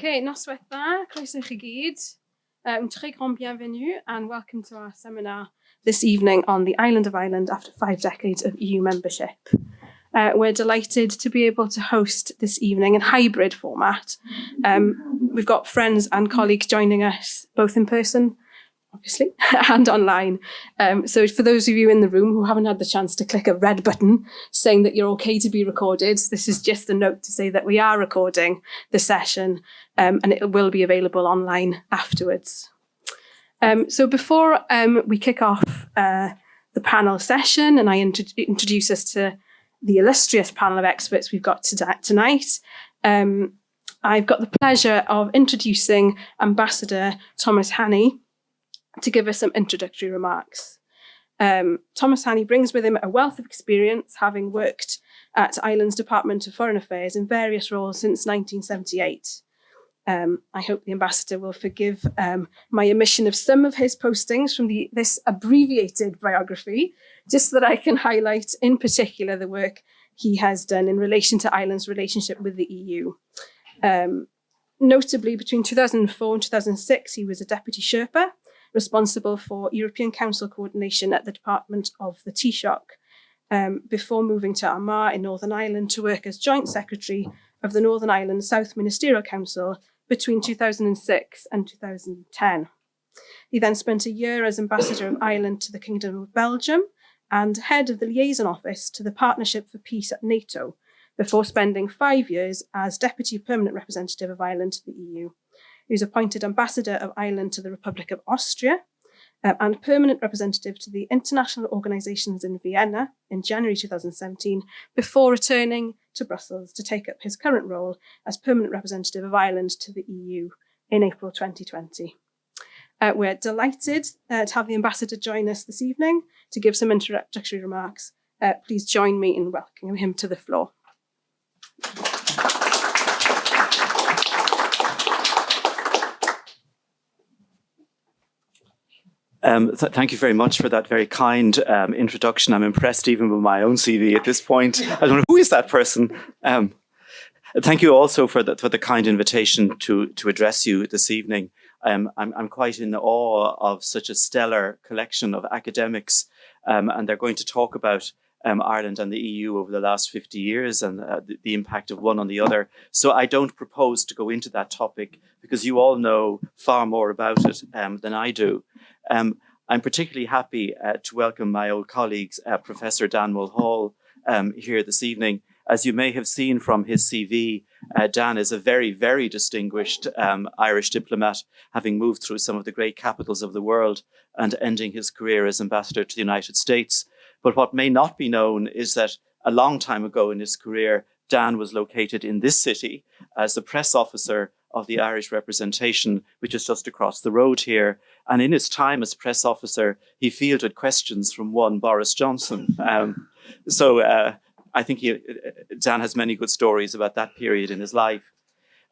Okay, noswaith croeso chi gyd. Très grand bienvenue and welcome to our seminar this evening on the island of Ireland after 5 decades of EU membership. We're delighted to be able to host this evening in hybrid format. We've got friends and colleagues joining us both in person, obviously, and online. So for those of you in the room who haven't had the chance to click a red button saying that you're okay to be recorded, this is just a note to say that we are recording the session and it will be available online afterwards. So before we kick off the panel session and I introduce us to the illustrious panel of experts we've got tonight, I've got the pleasure of introducing Ambassador Thomas Hannay to give us some introductory remarks. Thomas Hannay brings with him a wealth of experience, having worked at Ireland's Department of Foreign Affairs in various roles since 1978. I hope the Ambassador will forgive my omission of some of his postings from this abbreviated biography, just so that I can highlight in particular the work he has done in relation to Ireland's relationship with the EU. Notably, between 2004 and 2006, he was a Deputy Sherpa, responsible for European Council coordination at the Department of the Taoiseach, before moving to Armagh in Northern Ireland to work as Joint Secretary of the Northern Ireland South Ministerial Council between 2006 and 2010. He then spent a year as Ambassador of Ireland to the Kingdom of Belgium and head of the liaison office to the Partnership for Peace at NATO, before spending 5 years as Deputy Permanent Representative of Ireland to the EU. He was appointed Ambassador of Ireland to the Republic of Austria and Permanent Representative to the International Organisations in Vienna in January 2017, before returning to Brussels to take up his current role as Permanent Representative of Ireland to the EU in April 2020. We're delighted to have the Ambassador join us this evening to give some introductory remarks. Please join me in welcoming him to the floor. Thank you very much for that very kind introduction. I'm impressed even with my own CV at this point. I don't know, who is that person? Thank you also for the kind invitation to address you this evening. I'm quite in awe of such a stellar collection of academics, and they're going to talk about Ireland and the EU over the last 50 years and the impact of one on the other. So I don't propose to go into that topic because you all know far more about it than I do. I'm particularly happy to welcome my old colleagues, Professor Dan Mulhall, here this evening. As you may have seen from his CV, Dan is a very, very distinguished Irish diplomat, having moved through some of the great capitals of the world and ending his career as ambassador to the United States. But what may not be known is that a long time ago in his career, Dan was located in this city as the press officer of the Irish representation, which is just across the road here. And in his time as press officer, he fielded questions from one Boris Johnson. So I think Dan has many good stories about that period in his life.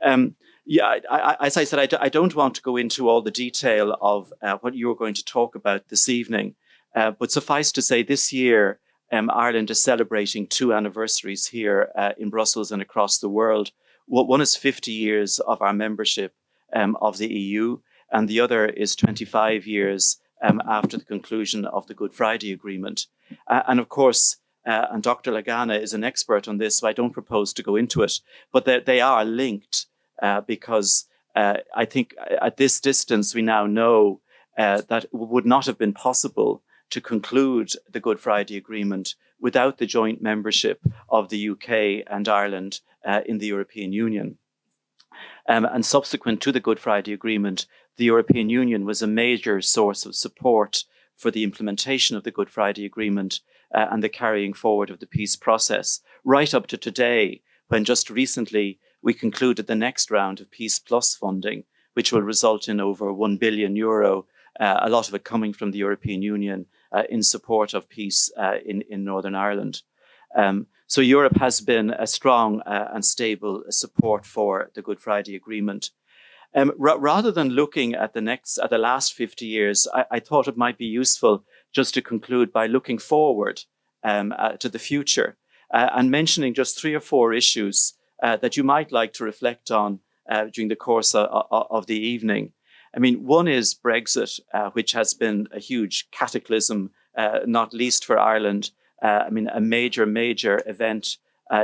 As I said, I don't want to go into all the detail of what you're going to talk about this evening. But suffice to say, this year, Ireland is celebrating 2 anniversaries here in Brussels and across the world. One is 50 years of our membership of the EU, and the other is 25 years after the conclusion of the Good Friday Agreement. And of course, and Dr. Lagana is an expert on this, so I don't propose to go into it, but they are linked because I think at this distance, we now know that it would not have been possible to conclude the Good Friday Agreement without the joint membership of the UK and Ireland in the European Union. And subsequent to the Good Friday Agreement, the European Union was a major source of support for the implementation of the Good Friday Agreement and the carrying forward of the peace process, right up to today, when just recently we concluded the next round of Peace Plus funding, which will result in over €1 billion, a lot of it coming from the European Union in support of peace in Northern Ireland. So Europe has been a strong and stable support for the Good Friday Agreement. Rather than looking at the last 50 years, I thought it might be useful just to conclude by looking forward to the future and mentioning just 3 or 4 issues that you might like to reflect on during the course of the evening. I mean, one is Brexit, which has been a huge cataclysm, not least for Ireland. I mean, a major event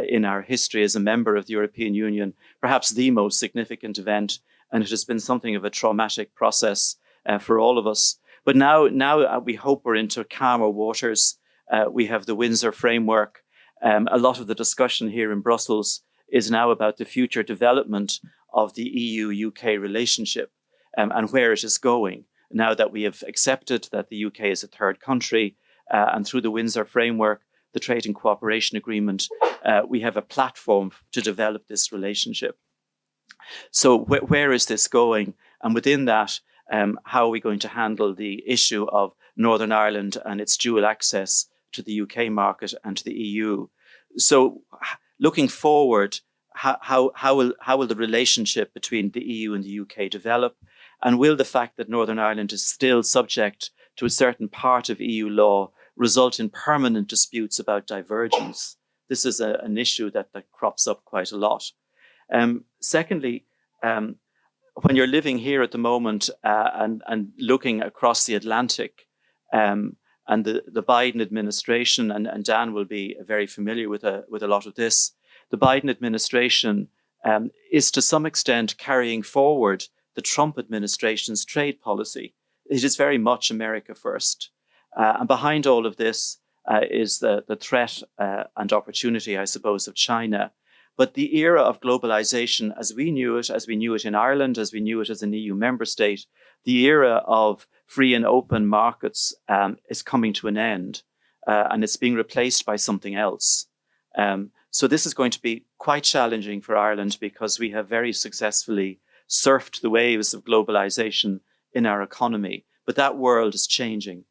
in our history as a member of the European Union, perhaps the most significant event, and it has been something of a traumatic process for all of us. But now we hope we're into calmer waters. We have the Windsor framework. A lot of the discussion here in Brussels is now about the future development of the EU-UK relationship and where it is going. Now that we have accepted that the UK is a third country, and through the Windsor framework, the Trade and Cooperation Agreement, we have a platform to develop this relationship. So where is this going? And within that, how are we going to handle the issue of Northern Ireland and its dual access to the UK market and to the EU? So looking forward, how will the relationship between the EU and the UK develop? And will the fact that Northern Ireland is still subject to a certain part of EU law result in permanent disputes about divergence? This is an issue that crops up quite a lot. Secondly, when you're living here at the moment and looking across the Atlantic, and the Biden administration, and Dan will be very familiar with a lot of this, the Biden administration is to some extent carrying forward the Trump administration's trade policy. It is very much America first. And behind all of this is the threat and opportunity, I suppose, of China. But the era of globalization, as we knew it in Ireland, as we knew it as an EU member state, the era of free and open markets is coming to an end, and it's being replaced by something else. So this is going to be quite challenging for Ireland because we have very successfully surfed the waves of globalization in our economy. But that world is changing,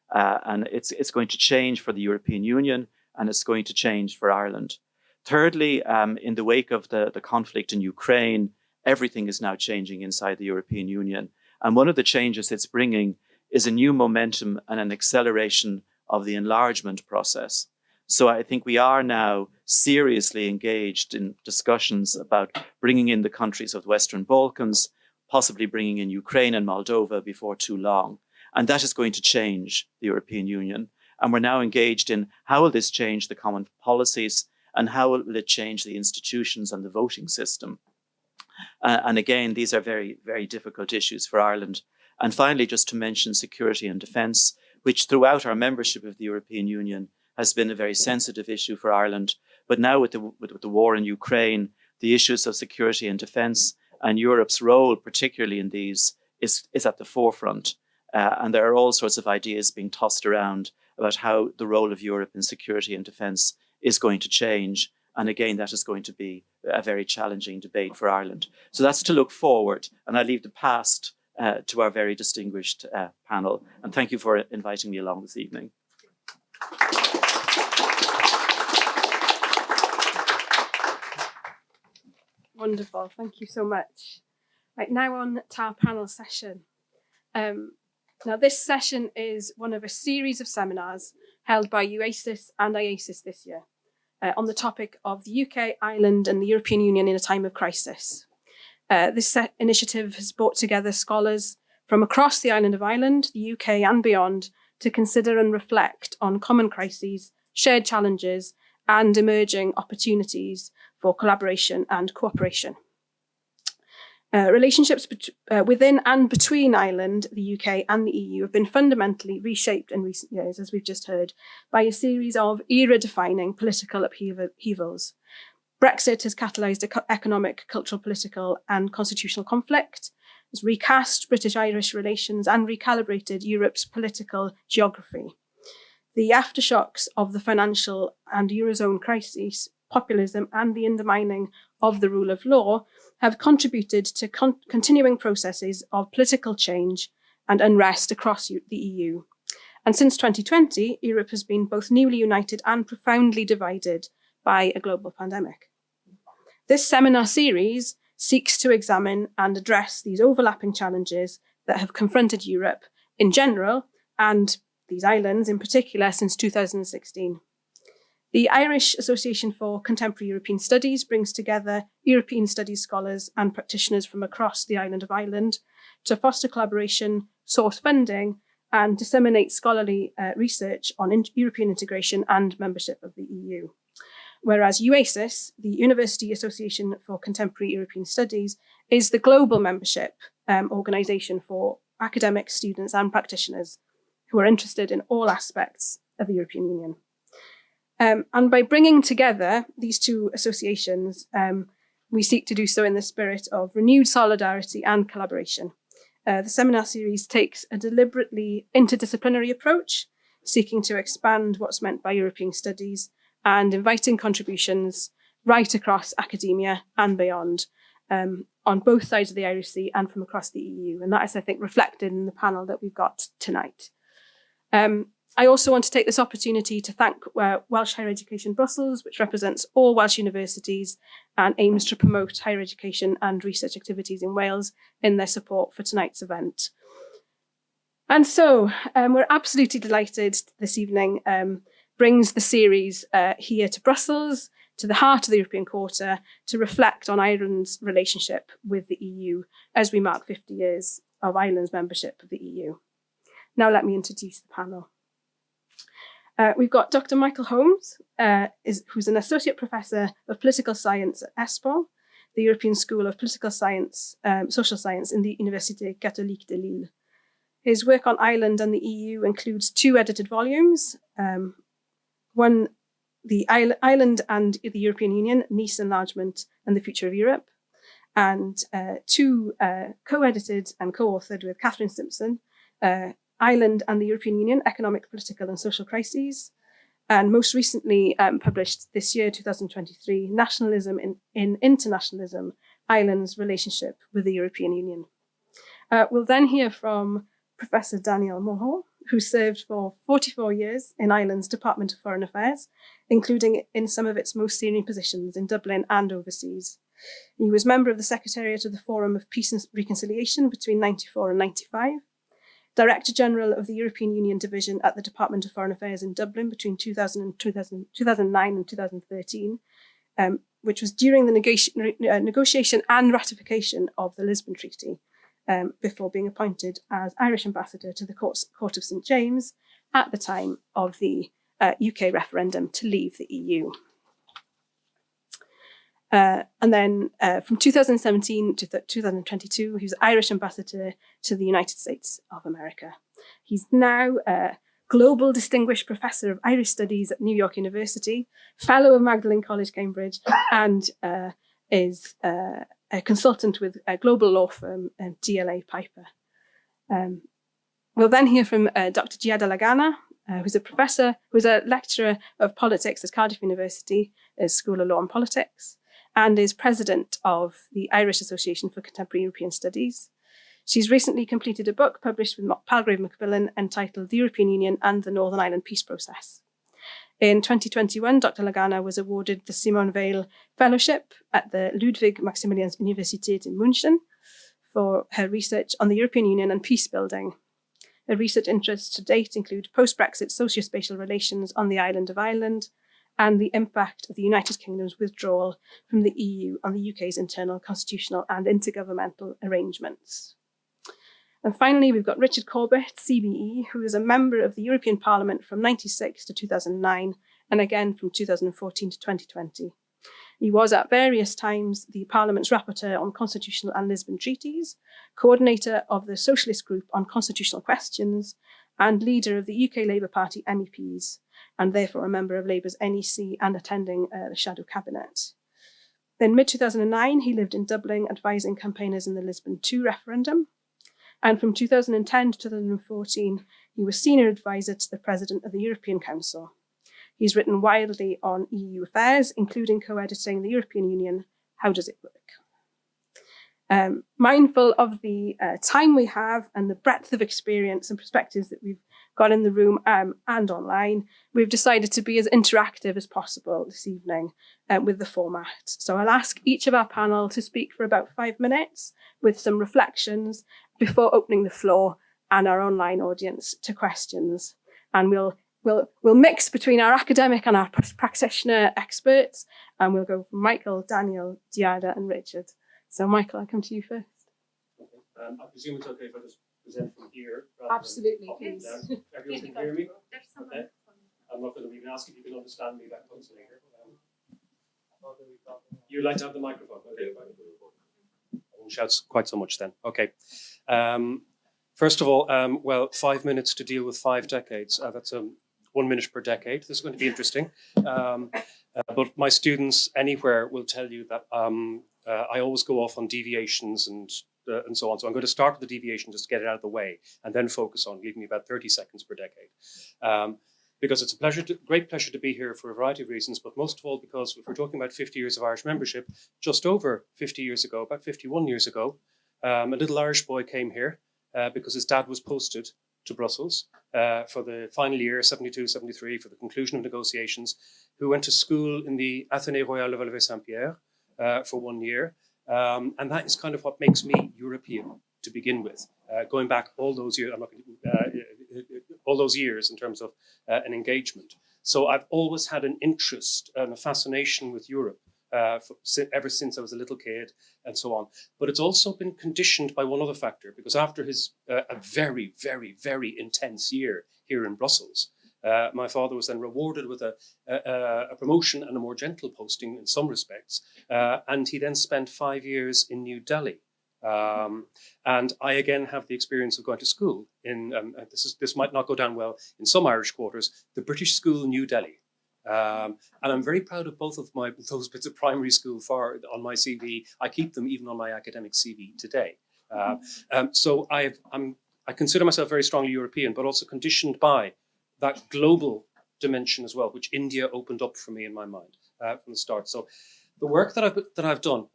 and it's going to change for the European Union, and it's going to change for Ireland. Thirdly, in the wake of the conflict in Ukraine, everything is now changing inside the European Union. And one of the changes it's bringing is a new momentum and an acceleration of the enlargement process. So I think we are now seriously engaged in discussions about bringing in the countries of the Western Balkans, possibly bringing in Ukraine and Moldova before too long. And that is going to change the European Union. And we're now engaged in how will this change the common policies and how will it change the institutions and the voting system? And again, these are very, very difficult issues for Ireland. And finally, just to mention security and defence, which throughout our membership of the European Union has been a very sensitive issue for Ireland. But now with the war in Ukraine, the issues of security and defence and Europe's role, particularly in these, is at the forefront. And there are all sorts of ideas being tossed around about how the role of Europe in security and defence is going to change. And again, that is going to be a very challenging debate for Ireland. So that's to look forward. And I leave the past to our very distinguished panel. And thank you for inviting me along this evening. Wonderful. Thank you so much. Right, now on to our panel session. Now, this session is one of a series of seminars held by UACES and IACES this year on the topic of the UK, Ireland and the European Union in a time of crisis. This initiative has brought together scholars from across the island of Ireland, the UK and beyond to consider and reflect on common crises, shared challenges and emerging opportunities for collaboration and cooperation. Relationships within and between Ireland, the UK and the EU have been fundamentally reshaped in recent years, as we've just heard, by a series of era-defining political upheavals. Brexit has catalysed economic, cultural, political and constitutional conflict, has recast British-Irish relations and recalibrated Europe's political geography. The aftershocks of the financial and Eurozone crises, populism and the undermining of the rule of law have contributed to continuing processes of political change and unrest across the EU. And since 2020, Europe has been both newly united and profoundly divided by a global pandemic. This seminar series seeks to examine and address these overlapping challenges that have confronted Europe in general and these islands in particular since 2016. The Irish Association for Contemporary European Studies brings together European studies scholars and practitioners from across the island of Ireland to foster collaboration, source funding, and disseminate scholarly research on European integration and membership of the EU. Whereas UACES, the University Association for Contemporary European Studies, is the global membership organisation for academics, students, and practitioners who are interested in all aspects of the European Union. And by bringing together these two associations, we seek to do so in the spirit of renewed solidarity and collaboration. The seminar series takes a deliberately interdisciplinary approach, seeking to expand what's meant by European studies and inviting contributions right across academia and beyond, on both sides of the Irish Sea and from across the EU. And that is, I think, reflected in the panel that we've got tonight. I also want to take this opportunity to thank Welsh Higher Education Brussels, which represents all Welsh universities and aims to promote higher education and research activities in Wales in their support for tonight's event. And so we're absolutely delighted this evening brings the series here to Brussels, to the heart of the European Quarter, to reflect on Ireland's relationship with the EU as we mark 50 years of Ireland's membership of the EU. Now let me introduce the panel. We've got Dr. Michael Holmes, who's an Associate Professor of Political Science at ESPOL, the European School of Political Science, Social Science in the Université Catholique de Lille. His work on Ireland and the EU includes 2 edited volumes, one, The Ireland and the European Union, Nice Enlargement and the Future of Europe, and 2 co-edited and co-authored with Catherine Simpson, Ireland and the European Union, Economic, Political and Social Crises, and most recently published this year, 2023, Nationalism in Internationalism, Ireland's Relationship with the European Union. We'll then hear from Professor Daniel Mulhall, who served for 44 years in Ireland's Department of Foreign Affairs, including in some of its most senior positions in Dublin and overseas. He was member of the Secretariat of the Forum of Peace and Reconciliation between 1994 and 1995, Director General of the European Union Division at the Department of Foreign Affairs in Dublin between 2009 and 2013, which was during the negotiation and ratification of the Lisbon Treaty, before being appointed as Irish Ambassador to the Court of St. James at the time of the UK referendum to leave the EU. And then from 2017 to 2022, he was Irish Ambassador to the United States of America. He's now a Global Distinguished Professor of Irish Studies at New York University, Fellow of Magdalen College, Cambridge, and is a consultant with a global law firm, DLA Piper. We'll then hear from Dr. Giada Lagana, who's a lecturer of politics at Cardiff University, School of Law and Politics, and is president of the Irish Association for Contemporary European Studies. She's recently completed a book published with Palgrave Macmillan entitled The European Union and the Northern Ireland Peace Process. In 2021, Dr. Lagana was awarded the Simone Weil Fellowship at the Ludwig Maximilians Universität in München for her research on the European Union and peace building. Her research interests to date include post-Brexit socio-spatial relations on the island of Ireland and the impact of the United Kingdom's withdrawal from the EU on the UK's internal constitutional and intergovernmental arrangements. And finally, we've got Richard Corbett, CBE, who is a member of the European Parliament from 1996 to 2009, and again from 2014 to 2020. He was at various times the Parliament's rapporteur on constitutional and Lisbon treaties, coordinator of the Socialist Group on constitutional questions, and leader of the UK Labour Party MEPs, and therefore a member of Labour's NEC and attending the Shadow Cabinet. Then mid-2009, he lived in Dublin advising campaigners in the Lisbon II referendum. And from 2010 to 2014, he was senior advisor to the President of the European Council. He's written widely on EU affairs, including co-editing The European Union, How Does It Work? Mindful of the time we have and the breadth of experience and perspectives that we've got in the room and online, we've decided to be as interactive as possible this evening with the format. So I'll ask each of our panel to speak for about 5 minutes with some reflections before opening the floor and our online audience to questions. And we'll we'll mix between our academic and our practitioner experts, and we'll go from Michael, Daniel, Giada, and Richard. So, Michael, I'll come to you first. Okay. I presume it's okay if I just present from here. Absolutely, please. Everyone can hear me? Okay. I'm not going to even ask if you can understand me that closely here. You like to have the microphone? Okay. I won't shout quite so much then. Okay. First of all, well, 5 minutes to deal with 5 decades. That's 1 minute per decade. This is going to be interesting. But my students anywhere will tell you that I always go off on deviations and so on. So I'm going to start with the deviation just to get it out of the way and then focus on leaving me about 30 seconds per decade. Because it's a great pleasure to be here for a variety of reasons, but most of all because if we're talking about 50 years of Irish membership, just over 50 years ago, about 51 years ago, a little Irish boy came here because his dad was posted to Brussels for the final year, 72-73, for the conclusion of negotiations, who went to school in the Athénée Royal de Valois-Saint-Pierre for 1 year. And that is kind of what makes me European to begin with. Going back all those years, all those years in terms of an engagement. So I've always had an interest and a fascination with Europe ever since I was a little kid and so on. But it's also been conditioned by one other factor, because after his a very, very, very intense year here in Brussels, my father was then rewarded with a promotion and a more gentle posting in some respects. And he then spent 5 years in New Delhi. And I again have the experience of going to school in, this might not go down well in some Irish quarters, the British School New Delhi. And I'm very proud of both of those bits of primary school on my CV. I keep them even on my academic CV today. So I consider myself very strongly European, but also conditioned by that global dimension as well, which India opened up for me in my mind from the start. So the work that I've done,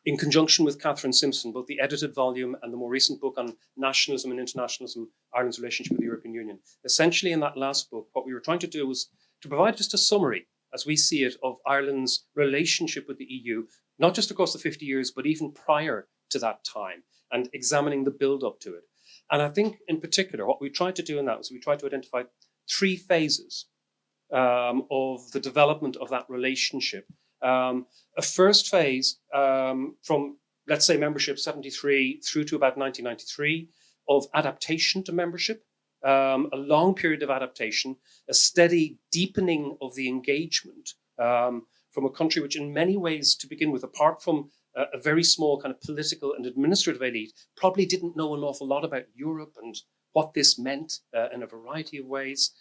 in conjunction with Catherine Simpson, both the edited volume and the more recent book on nationalism and internationalism, Ireland's relationship with the European Union. Essentially, in that last book, what we were trying to do was to provide just a summary, as we see it, of Ireland's relationship with the EU, not just across the 50 years, but even prior to that time, and examining the build-up to it. And I think, in particular, what we tried to do in that was we tried to identify 3 phases of the development of that relationship. A first phase from, let's say, membership 73 through to about 1993 of adaptation to membership, a long period of adaptation, a steady deepening of the engagement from a country which in many ways, to begin with, apart from a very small kind of political and administrative elite, probably didn't know an awful lot about Europe and what this meant in a variety of ways.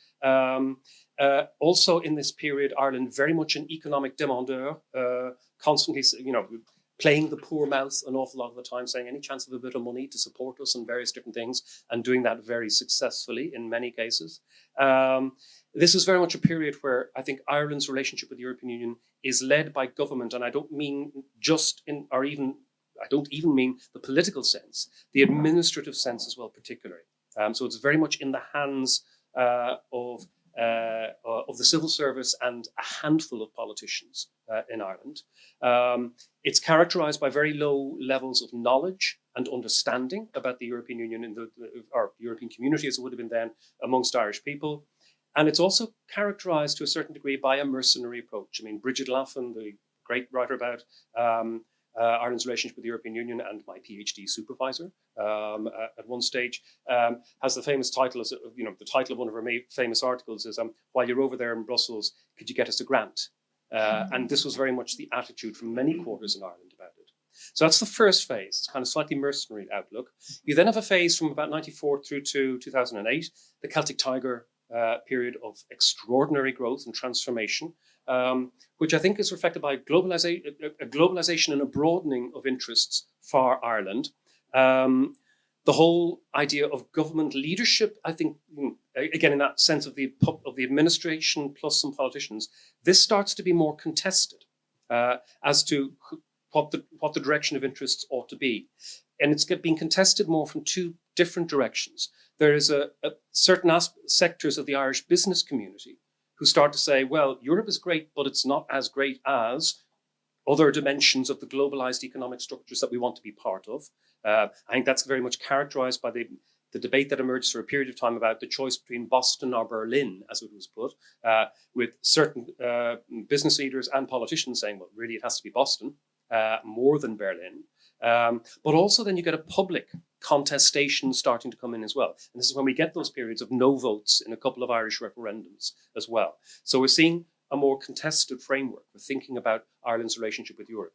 Also in this period, Ireland very much an economic demandeur, constantly, playing the poor mouth an awful lot of the time, saying any chance of a bit of money to support us on various different things, and doing that very successfully in many cases. This is very much a period where I think Ireland's relationship with the European Union is led by government, and I don't mean I don't even mean the political sense, the administrative sense as well, particularly. So it's very much in the hands of the civil service and a handful of politicians in Ireland. It's characterized by very low levels of knowledge and understanding about the European Union or European community, as it would have been then, amongst Irish people. And it's also characterized to a certain degree by a mercenary approach. I mean, Bridget Laffan, the great writer about Ireland's relationship with the European Union, and my PhD supervisor at one stage, has the famous title, the title of one of her famous articles is, "While you're over there in Brussels, could you get us a grant?" And this was very much the attitude from many quarters in Ireland about it. So that's the first phase, it's kind of slightly mercenary outlook. You then have a phase from about 94 through to 2008, the Celtic Tiger period of extraordinary growth and transformation, which I think is reflected by a globalization and a broadening of interests for Ireland. The whole idea of government leadership, I think, again, in that sense of the administration plus some politicians, this starts to be more contested as to what the direction of interests ought to be. And it's being contested more from 2 different directions. There is a certain sectors of the Irish business community who start to say, well, Europe is great, but it's not as great as other dimensions of the globalized economic structures that we want to be part of. I think that's very much characterized by the the debate that emerged for a period of time about the choice between Boston or Berlin, as it was put, with certain business leaders and politicians saying, well, really, it has to be Boston more than Berlin. But also then you get a public contestation starting to come in as well. And this is when we get those periods of no votes in a couple of Irish referendums as well. So we're seeing a more contested framework. We're thinking about Ireland's relationship with Europe.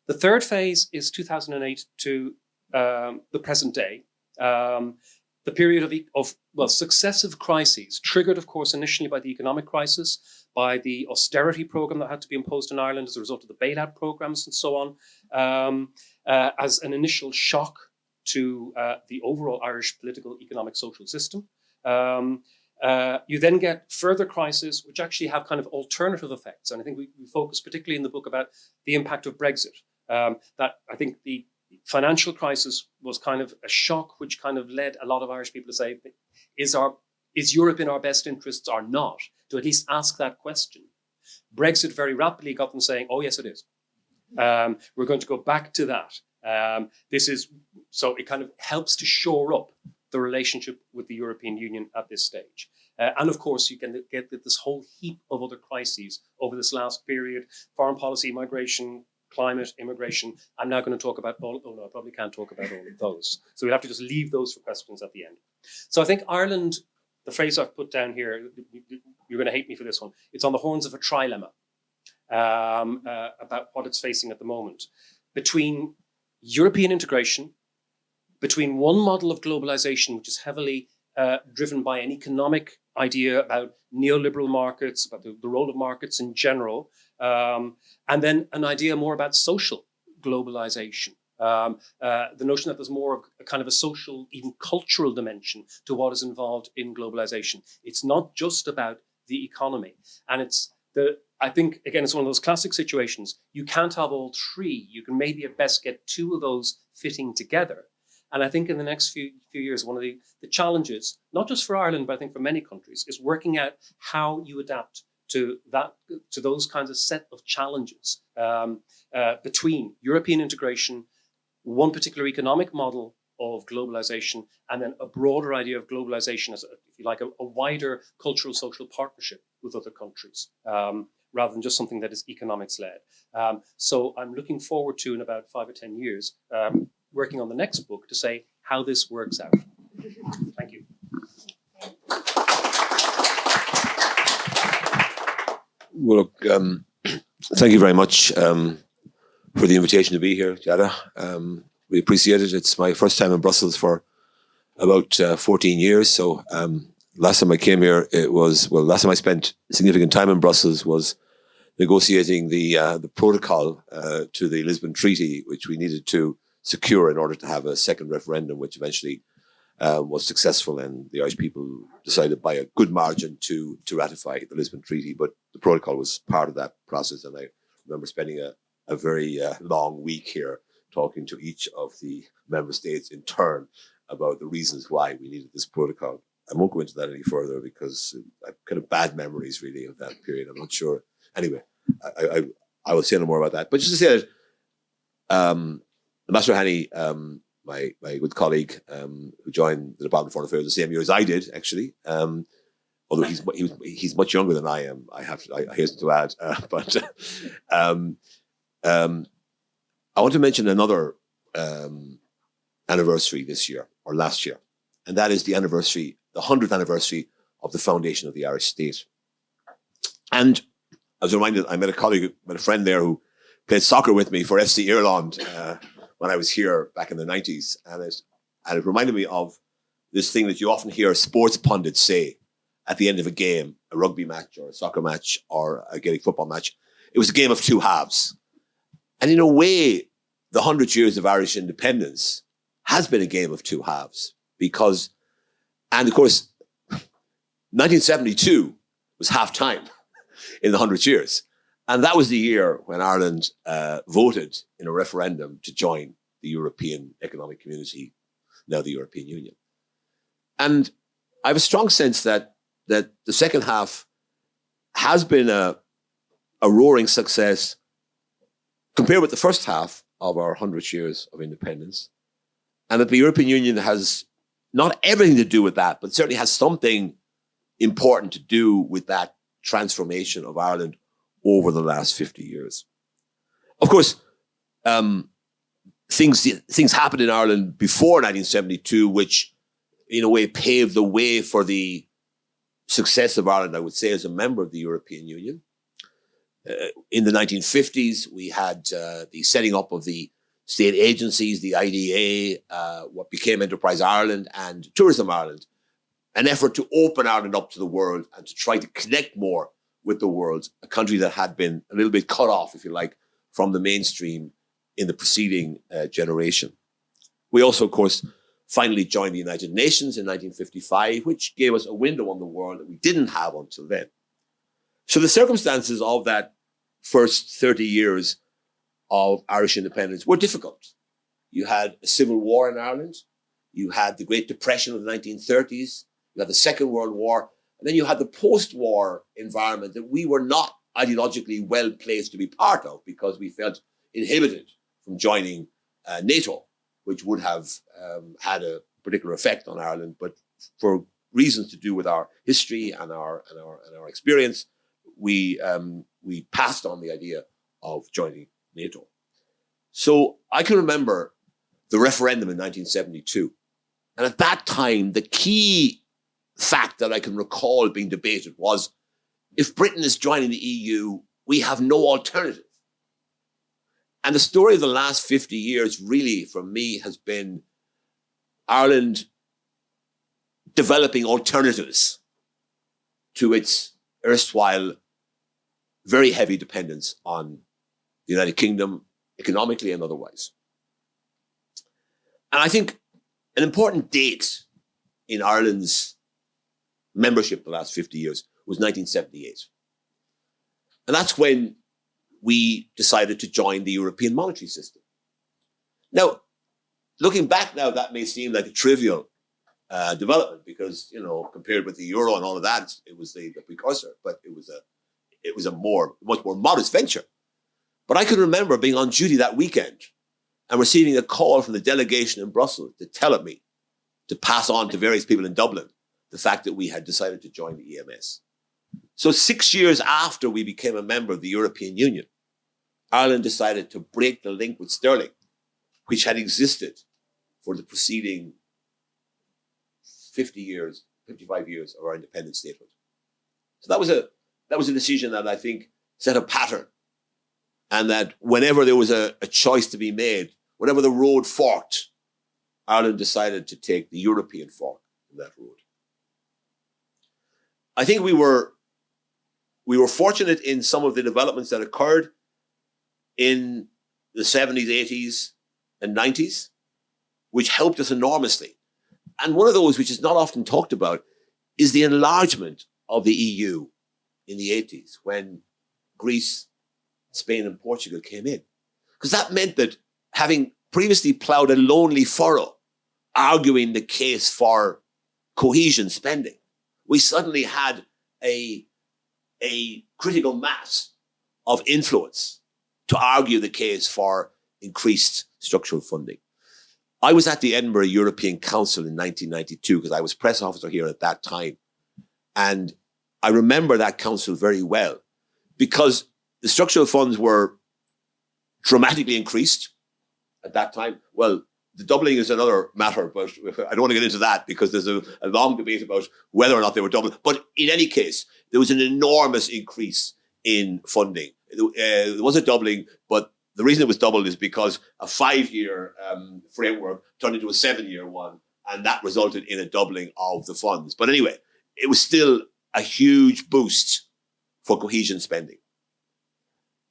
The third phase is 2008 to the present day. The period of successive crises, triggered, of course, initially by the economic crisis, by the austerity program that had to be imposed in Ireland as a result of the bailout programs and so on, as an initial shock to the overall Irish political, economic, social system. You then get further crises, which actually have kind of alternative effects. And I think we focus particularly in the book about the impact of Brexit. That I think the financial crisis was kind of a shock, which kind of led a lot of Irish people to say, is Europe in our best interests or not? To at least ask that question. Brexit very rapidly got them saying, oh, yes, it is. We're going to go back to that. So it kind of helps to shore up the relationship with the European Union at this stage. And of course, you can get this whole heap of other crises over this last period: foreign policy, migration, climate, immigration. I'm now going to talk about I probably can't talk about all of those. So we'll have to just leave those for questions at the end. So I think Ireland, the phrase I've put down here, you're going to hate me for this one. It's on the horns of a trilemma about what it's facing at the moment. Between European integration, between one model of globalization, which is heavily driven by an economic idea about neoliberal markets, about the role of markets in general, and then an idea more about social globalization. The notion that there's more of a kind of a social, even cultural dimension to what is involved in globalization. It's not just about the economy. And I think, again, it's one of those classic situations. You can't have all three. You can maybe at best get two of those fitting together. And I think in the next few years, one of the challenges, not just for Ireland, but I think for many countries, is working out how you adapt to those kinds of set of challenges between European integration, one particular economic model of globalization, and then a broader idea of globalization as, if you like, a wider cultural social partnership with other countries, rather than just something that is economics led. So I'm looking forward to, in about 5 or 10 years, working on the next book to say how this works out. Thank you. Well, look, thank you very much for the invitation to be here, Giada. We appreciate it. It's my first time in Brussels for about 14 years. So last time I came here, last time I spent significant time in Brussels was negotiating the protocol to the Lisbon Treaty, which we needed to secure in order to have a second referendum, which eventually was successful, and the Irish people decided by a good margin to ratify the Lisbon Treaty. But the protocol was part of that process, and I remember spending a very long week here talking to each of the member states in turn about the reasons why we needed this protocol. I won't go into that any further because I have kind of bad memories really of that period. I'm not sure. Anyway, I will say no more about that. But just to say that Ambassador Haney, my good colleague who joined the Department of Foreign Affairs the same year as I did, actually, although he's much younger than I am, I hasten to add. I want to mention another anniversary this year, or last year, and that is the 100th anniversary of the foundation of the Irish state. And I was reminded, I met a friend there who played soccer with me for FC Ireland when I was here back in the 90s. And it reminded me of this thing that you often hear sports pundits say at the end of a game, a rugby match or a soccer match or a Gaelic football match. It was a game of two halves. And in a way, the 100 years of Irish independence has been a game of two halves because, and of course, 1972 was half time in the 100 years. And that was the year when Ireland voted in a referendum to join the European Economic Community, now the European Union. And I have a strong sense that the second half has been a roaring success compared with the first half of our 100 years of independence, and that the European Union has not everything to do with that, but certainly has something important to do with that transformation of Ireland over the last 50 years. Of course, things happened in Ireland before 1972, which in a way paved the way for the success of Ireland, I would say, as a member of the European Union. In the 1950s, we had the setting up of the state agencies, the IDA, what became Enterprise Ireland and Tourism Ireland, an effort to open Ireland up to the world and to try to connect more with the world, a country that had been a little bit cut off, if you like, from the mainstream in the preceding generation. We also, of course, finally joined the United Nations in 1955, which gave us a window on the world that we didn't have until then. So the circumstances of that first 30 years of Irish independence were difficult. You had a civil war in Ireland. You had the Great Depression of the 1930s. You had the Second World War. And then you had the post-war environment that we were not ideologically well placed to be part of because we felt inhibited from joining NATO, which would have had a particular effect on Ireland. But for reasons to do with our history and our experience, we passed on the idea of joining NATO. So I can remember the referendum in 1972. And at that time, the key fact that I can recall being debated was, if Britain is joining the EU, we have no alternative. And the story of the last 50 years really, for me, has been Ireland developing alternatives to its erstwhile very heavy dependence on the United Kingdom, economically and otherwise. And I think an important date in Ireland's membership the last 50 years was 1978. And that's when we decided to join the European monetary system. Now, looking back now, that may seem like a trivial development because, you know, compared with the euro and all of that, it was the precursor, but it was a much more modest venture. But I can remember being on duty that weekend and receiving a call from the delegation in Brussels to tell me to pass on to various people in Dublin the fact that we had decided to join the EMS. So 6 years after we became a member of the European Union, Ireland decided to break the link with sterling, which had existed for the preceding 55 years of our independent statehood. So that was a decision that I think set a pattern, and that whenever there was a choice to be made, whenever the road forked, Ireland decided to take the European fork in that road. I think we were fortunate in some of the developments that occurred in the 70s, 80s, and 90s, which helped us enormously. And one of those, which is not often talked about, is the enlargement of the EU in the 80s, when Greece, Spain, and Portugal came in. Because that meant that, having previously ploughed a lonely furrow, arguing the case for cohesion spending, we suddenly had a critical mass of influence to argue the case for increased structural funding. I was at the Edinburgh European Council in 1992 because I was press officer here at that time. And I remember that council very well because the structural funds were dramatically increased at that time. Well, the doubling is another matter, but I don't want to get into that because there's a long debate about whether or not they were doubled. But in any case, there was an enormous increase in funding. There was a doubling, but the reason it was doubled is because a 5-year framework turned into a 7-year one, and that resulted in a doubling of the funds. But anyway, it was still a huge boost for cohesion spending.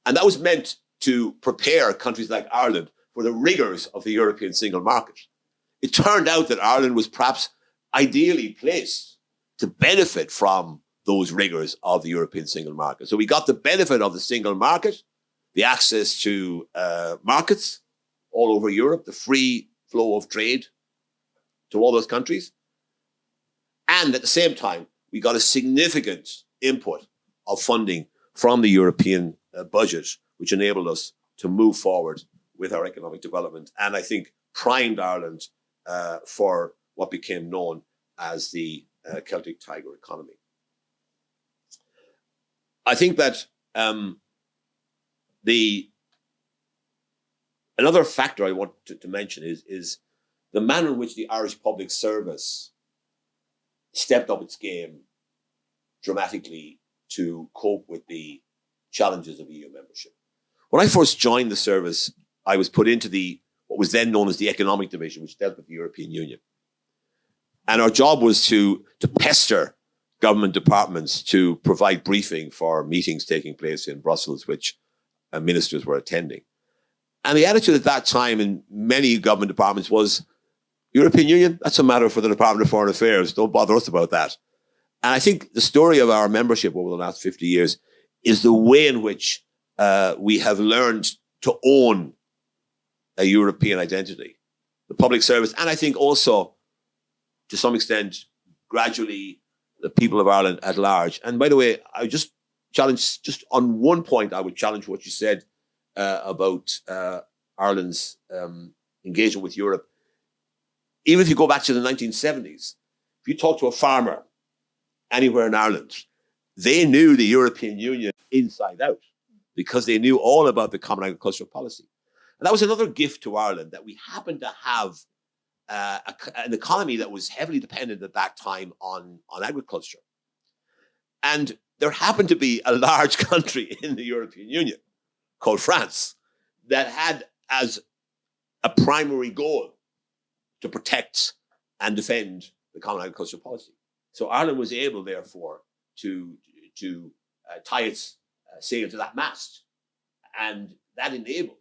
And that was meant to prepare countries like Ireland for the rigors of the European single market. It turned out that Ireland was perhaps ideally placed to benefit from those rigors of the European single market. So we got the benefit of the single market, the access to markets all over Europe, the free flow of trade to all those countries. And at the same time, we got a significant input of funding from the European budget, which enabled us to move forward with our economic development. And I think primed Ireland for what became known as the Celtic Tiger economy. I think that another factor I want to mention is the manner in which the Irish Public Service stepped up its game dramatically to cope with the challenges of EU membership. When I first joined the service, I was put into what was then known as the Economic Division, which dealt with the European Union. And our job was to pester government departments to provide briefing for meetings taking place in Brussels, which ministers were attending. And the attitude at that time in many government departments was, European Union, that's a matter for the Department of Foreign Affairs. Don't bother us about that. And I think the story of our membership over the last 50 years is the way in which we have learned to own a European identity, the public service, and I think also, to some extent, gradually, the people of Ireland at large. And by the way, I just challenge, just on one point, I would challenge what you said about Ireland's engagement with Europe. Even if you go back to the 1970s, if you talk to a farmer anywhere in Ireland, they knew the European Union inside out because they knew all about the common agricultural policy. And that was another gift to Ireland, that we happened to have an economy that was heavily dependent at that time on agriculture. And there happened to be a large country in the European Union called France that had as a primary goal to protect and defend the common agricultural policy. So Ireland was able, therefore, to tie its sail to that mast. And that enabled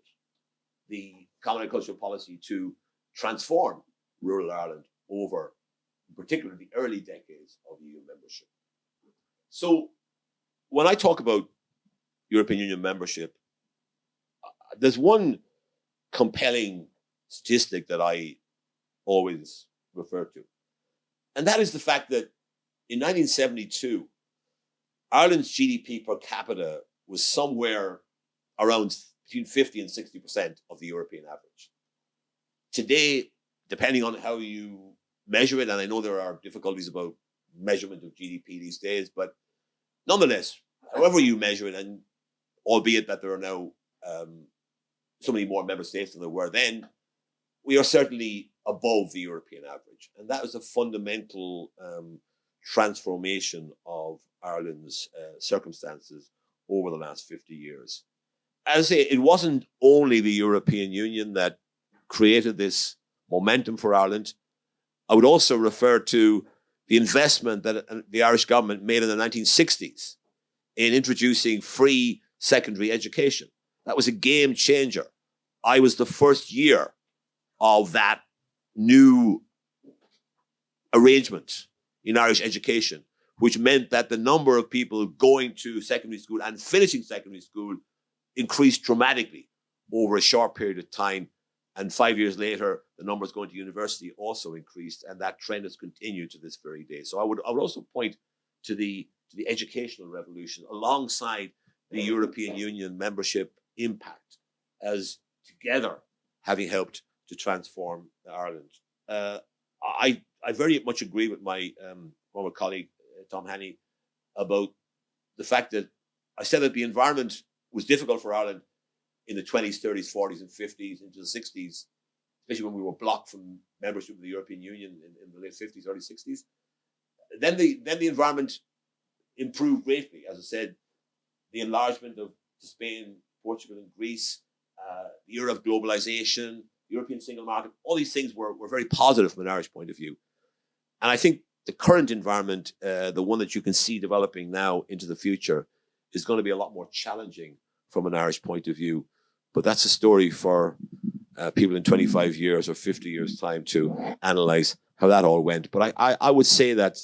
the common agricultural policy to transform rural Ireland over, in particular, the early decades of EU membership. So when I talk about European Union membership, there's one compelling statistic that I always refer to. And that is the fact that in 1972, Ireland's GDP per capita was somewhere around between 50 and 60% of the European average. Today, depending on how you measure it, and I know there are difficulties about measurement of GDP these days, but nonetheless, however you measure it, and albeit that there are now so many more member states than there were then, we are certainly above the European average. And that is a fundamental transformation of Ireland's circumstances over the last 50 years. As I say, it wasn't only the European Union that created this momentum for Ireland. I would also refer to the investment that the Irish government made in the 1960s in introducing free secondary education. That was a game changer. I was the first year of that new arrangement in Irish education, which meant that the number of people going to secondary school and finishing secondary school increased dramatically over a short period of time. And 5 years later, the numbers going to university also increased, and that trend has continued to this very day. So I would also point to the educational revolution alongside the European Union membership impact as together having helped to transform Ireland. I very much agree with my former colleague, Tom Hannay, about the fact that I said that the environment was difficult for Ireland in the 20s, 30s, 40s, and 50s, into the 60s, especially when we were blocked from membership of the European Union in the late 50s, early 60s. Then the environment improved greatly. As I said, the enlargement of Spain, Portugal, and Greece, the era of globalization, European single market, all these things were very positive from an Irish point of view. And I think the current environment, the one that you can see developing now into the future, is going to be a lot more challenging from an Irish point of view. But that's a story for people in 25 years or 50 years' time to analyze how that all went. But I would say that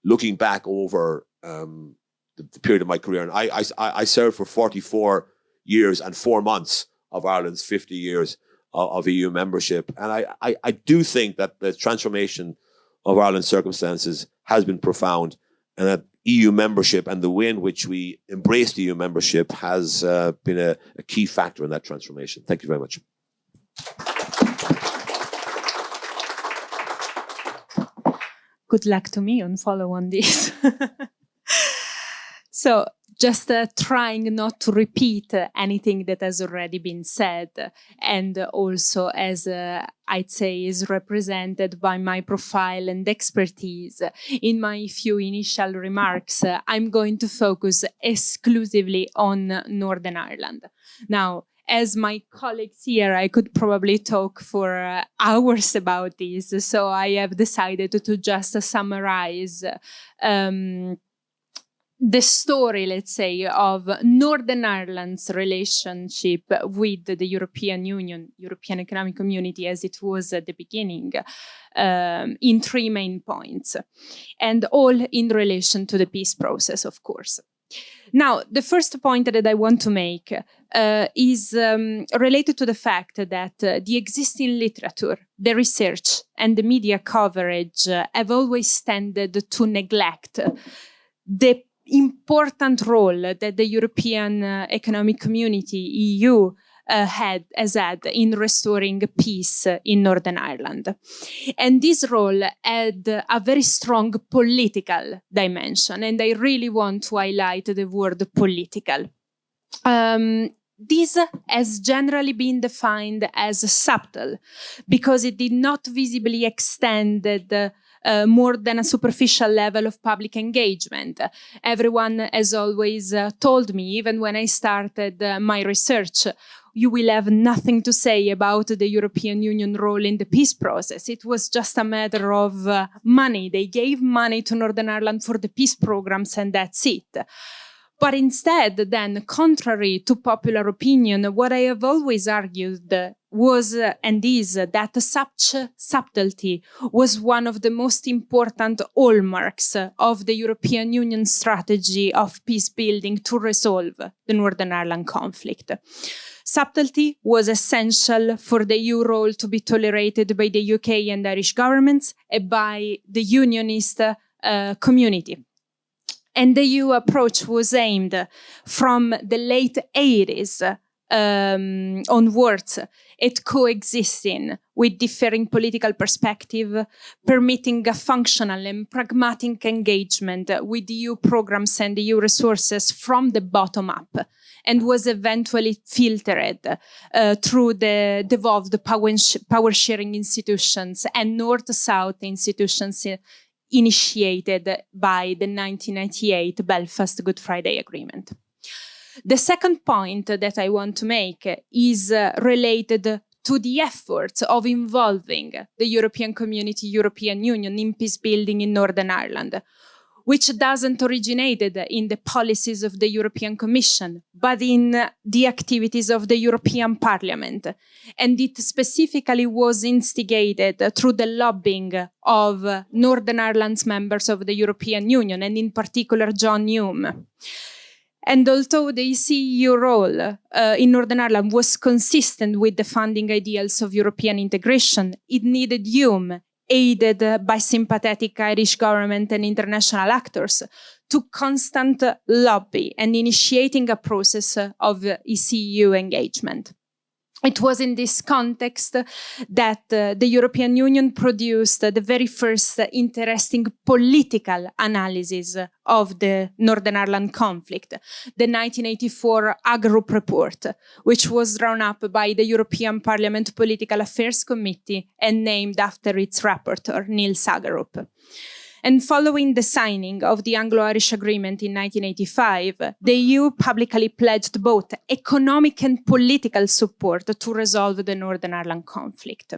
looking back over the period of my career, and I served for 44 years and 4 months of Ireland's 50 years of EU membership. And I do think that the transformation of Ireland's circumstances has been profound, and that EU membership and the way in which we embraced EU membership has been a key factor in that transformation. Thank you very much. good luck to me and follow on this. So just trying not to repeat anything that has already been said, and also as I'd say is represented by my profile and expertise. In my few initial remarks, I'm going to focus exclusively on Northern Ireland. Now, as my colleagues here, I could probably talk for hours about this, so I have decided to just summarize the story, let's say, of Northern Ireland's relationship with the European Union, European Economic Community, as it was at the beginning, in three main points, and all in relation to the peace process, of course. Now, the first point that I want to make is related to the fact that the existing literature, the research, and the media coverage have always tended to neglect the important role that the European Economic Community, EU, has had in restoring peace in Northern Ireland. And this role had a very strong political dimension, and I really want to highlight the word political. This has generally been defined as subtle because it did not visibly extend more than a superficial level of public engagement. Everyone has always told me, even when I started my research, you will have nothing to say about the European Union role in the peace process. It was just a matter of money. They gave money to Northern Ireland for the peace programs and that's it. But instead, then, contrary to popular opinion, what I have always argued was and is that such subtlety was one of the most important hallmarks of the European Union strategy of peace building to resolve the Northern Ireland conflict. Subtlety was essential for the EU role to be tolerated by the UK and Irish governments and by the unionist community. And the EU approach was aimed from the late 80s onwards at coexisting with differing political perspective, permitting a functional and pragmatic engagement with EU programs and EU resources from the bottom up, and was eventually filtered through the devolved power sharing institutions and North-South institutions initiated by the 1998 Belfast Good Friday Agreement. The second point that I want to make is related to the efforts of involving the European Community, European Union in peace building in Northern Ireland, which doesn't originate in the policies of the European Commission, but in the activities of the European Parliament. And it specifically was instigated through the lobbying of Northern Ireland's members of the European Union, and in particular John Hume. And although the ECEU role in Northern Ireland was consistent with the founding ideals of European integration, it needed Hume, aided by sympathetic Irish government and international actors, to constant lobby and initiating a process of ECEU engagement. It was in this context that the European Union produced the very first interesting political analysis of the Northern Ireland conflict, the 1984 A-Group report, which was drawn up by the European Parliament Political Affairs Committee and named after its rapporteur, Niels Hagerup. And following the signing of the Anglo-Irish Agreement in 1985, the EU publicly pledged both economic and political support to resolve the Northern Ireland conflict.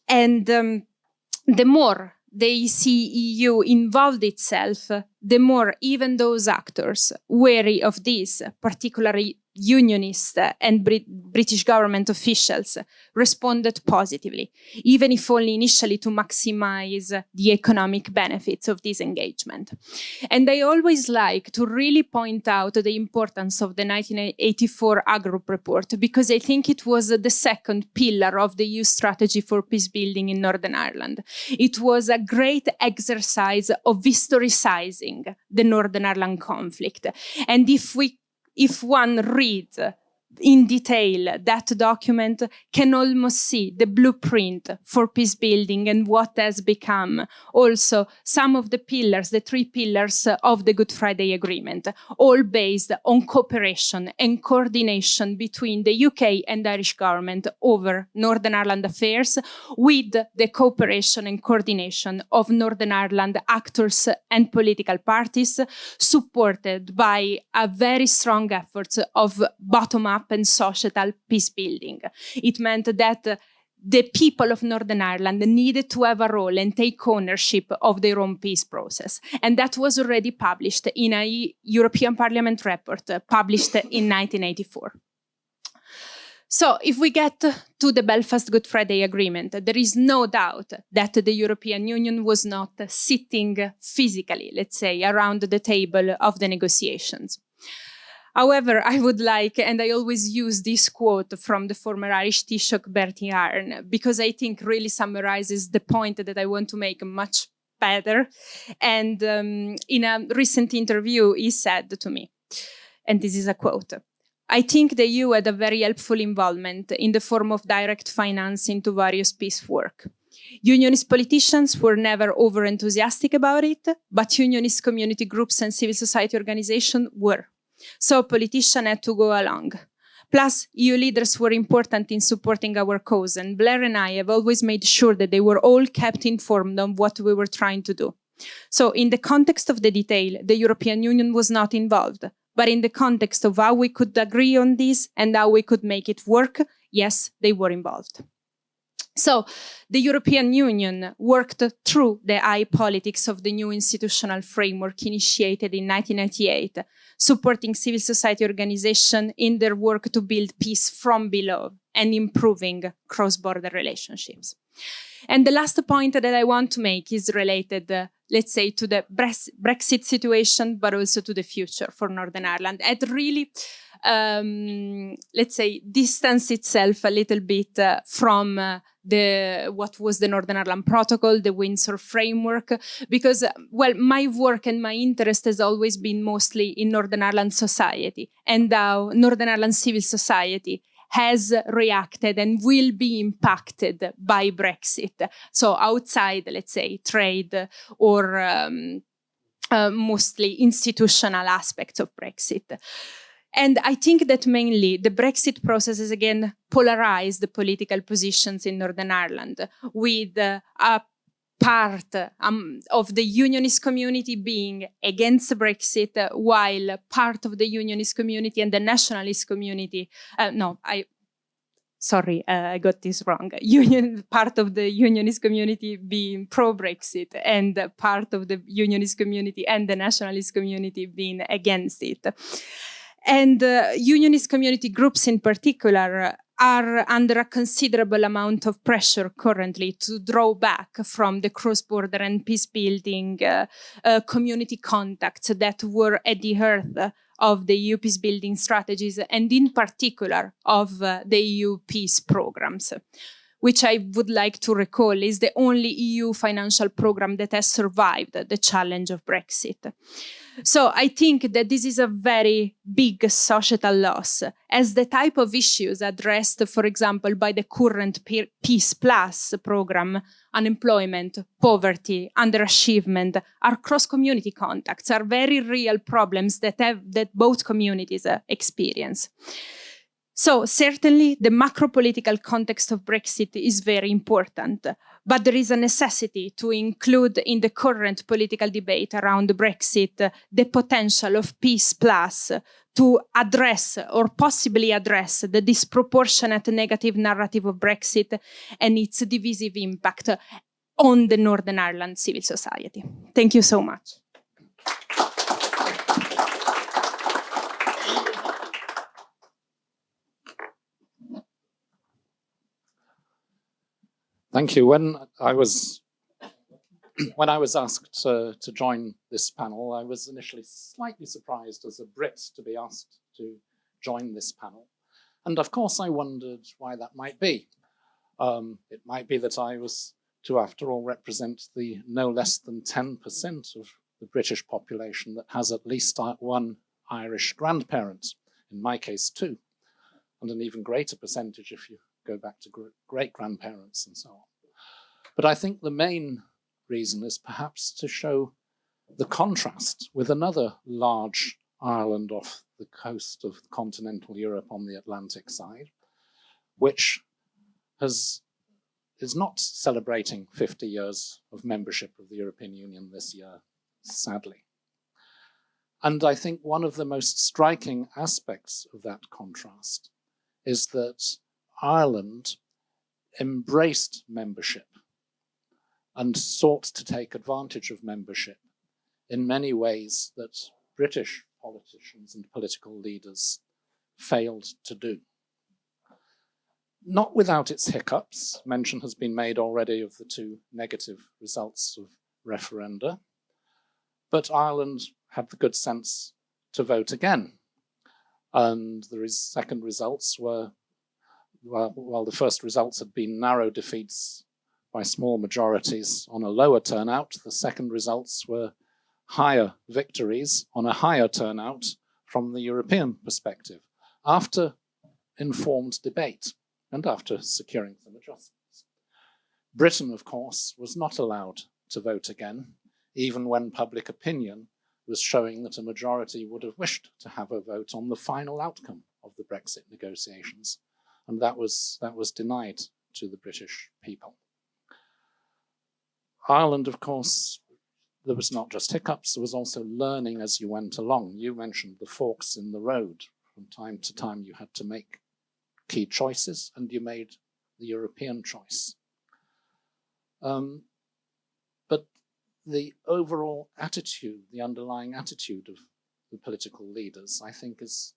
And the more the ECEU involved itself, the more even those actors wary of this, particularly unionist and British government officials, responded positively, even if only initially to maximize the economic benefits of this engagement. And I always like to really point out the importance of the 1984 A-Group report, because I think it was the second pillar of the EU strategy for peace building in Northern Ireland. It was a great exercise of historicizing the Northern Ireland conflict. And if one reads in detail that document can almost see the blueprint for peace building and what has become also some of the pillars, the 3 pillars of the Good Friday Agreement, all based on cooperation and coordination between the UK and Irish government over Northern Ireland affairs, with the cooperation and coordination of Northern Ireland actors and political parties, supported by a very strong efforts of bottom-up and societal peace building. It meant that the people of Northern Ireland needed to have a role and take ownership of their own peace process. And that was already published in a European Parliament report published in 1984. So if we get to the Belfast Good Friday Agreement, there is no doubt that the European Union was not sitting physically, let's say, around the table of the negotiations. However, I would like, and I always use this quote from the former Irish Taoiseach Bertie Ahern, because I think really summarizes the point that I want to make much better. And in a recent interview, he said to me, and this is a quote, "I think the EU had a very helpful involvement in the form of direct financing to various peace work. Unionist politicians were never over-enthusiastic about it, but unionist community groups and civil society organizations were. So politicians had to go along. Plus, EU leaders were important in supporting our cause, and Blair and I have always made sure that they were all kept informed on what we were trying to do. So in the context of the detail, the European Union was not involved. But in the context of how we could agree on this and how we could make it work, yes, they were involved." So the European Union worked through the high politics of the new institutional framework initiated in 1998, supporting civil society organizations in their work to build peace from below and improving cross-border relationships. And the last point that I want to make is related, let's say, to the Brexit situation, but also to the future for Northern Ireland. It really, let's say, distance itself a little bit from what was the Northern Ireland Protocol, the Windsor Framework, because, well, my work and my interest has always been mostly in Northern Ireland society and how Northern Ireland civil society has reacted and will be impacted by Brexit. So outside, let's say, trade or mostly institutional aspects of Brexit. And I think that mainly the Brexit process has again polarized the political positions in Northern Ireland, with a part of the unionist community being against Brexit, while part of the unionist community and the nationalist community, I got this wrong. Part of the unionist community being pro-Brexit and part of the unionist community and the nationalist community being against it. And unionist community groups in particular are under a considerable amount of pressure currently to draw back from the cross-border and peace-building community contacts that were at the heart of the EU peace-building strategies, and in particular of the EU peace programs, which I would like to recall is the only EU financial program that has survived the challenge of Brexit. So I think that this is a very big societal loss, as the type of issues addressed, for example, by the current Peace Plus program, unemployment, poverty, underachievement, are cross-community contacts, are very real problems that both communities experience. So certainly the macro-political context of Brexit is very important, but there is a necessity to include in the current political debate around Brexit the potential of Peace Plus to address or possibly address the disproportionate negative narrative of Brexit and its divisive impact on the Northern Ireland civil society. Thank you so much. Thank you. When I was asked to join this panel, I was initially slightly surprised as a Brit to be asked to join this panel. And of course, I wondered why that might be. It might be that I was to, after all, represent the no less than 10% of the British population that has at least one Irish grandparent, in my case, two. and an even greater percentage if you go back to great-grandparents and so on. But I think the main reason is perhaps to show the contrast with another large island off the coast of continental Europe on the Atlantic side, which is not celebrating 50 years of membership of the European Union this year, sadly. And I think one of the most striking aspects of that contrast is that Ireland embraced membership and sought to take advantage of membership in many ways that British politicians and political leaders failed to do. Not without its hiccups. Mention has been made already of the two negative results of referenda, but Ireland had the good sense to vote again. And the second results were, while the first results had been narrow defeats by small majorities on a lower turnout, the second results were higher victories on a higher turnout from the European perspective, after informed debate and after securing some adjustments. Britain, of course, was not allowed to vote again, even when public opinion was showing that a majority would have wished to have a vote on the final outcome of the Brexit negotiations, and that was denied to the British people. Ireland, of course, there was not just hiccups, there was also learning as you went along. You mentioned the forks in the road. From time to time, you had to make key choices, and you made the European choice. But the overall attitude, the underlying attitude of the political leaders, I think is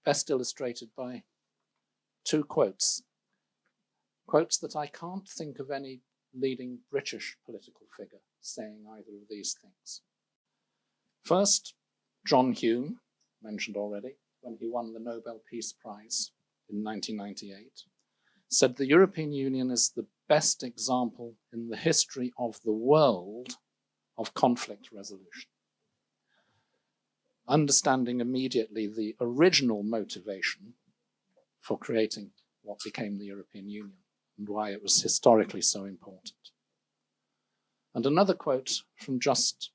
best illustrated by two quotes. Quotes that I can't think of any leading British political figure saying either of these things. First, John Hume, mentioned already, when he won the Nobel Peace Prize in 1998, said the European Union is the best example in the history of the world of conflict resolution. Understanding immediately the original motivation for creating what became the European Union and why it was historically so important. And another quote from just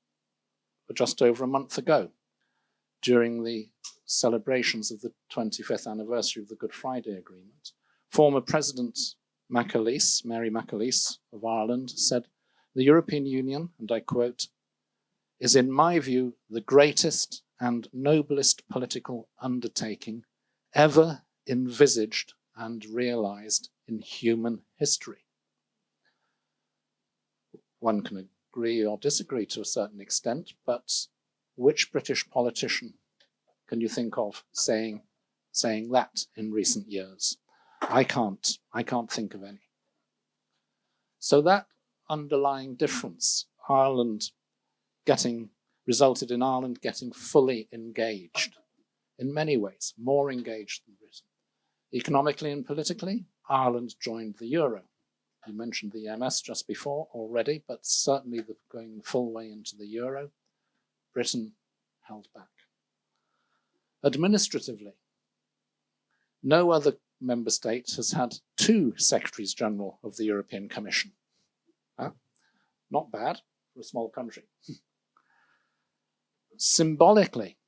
over a month ago, during the celebrations of the 25th anniversary of the Good Friday Agreement, former President Mary McAleese of Ireland said, "The European Union," and I quote, "is in my view the greatest and noblest political undertaking ever envisaged and realized in human history." One can agree or disagree to a certain extent, but which British politician can you think of saying that in recent years? I can't think of any. So that underlying difference, resulted in Ireland getting fully engaged in many ways, more engaged than Britain. Economically and politically, Ireland joined the euro. You mentioned the EMS just before already, but certainly going the full way into the euro, Britain held back. Administratively, no other member state has had two Secretaries General of the European Commission. Not bad for a small country. Symbolically,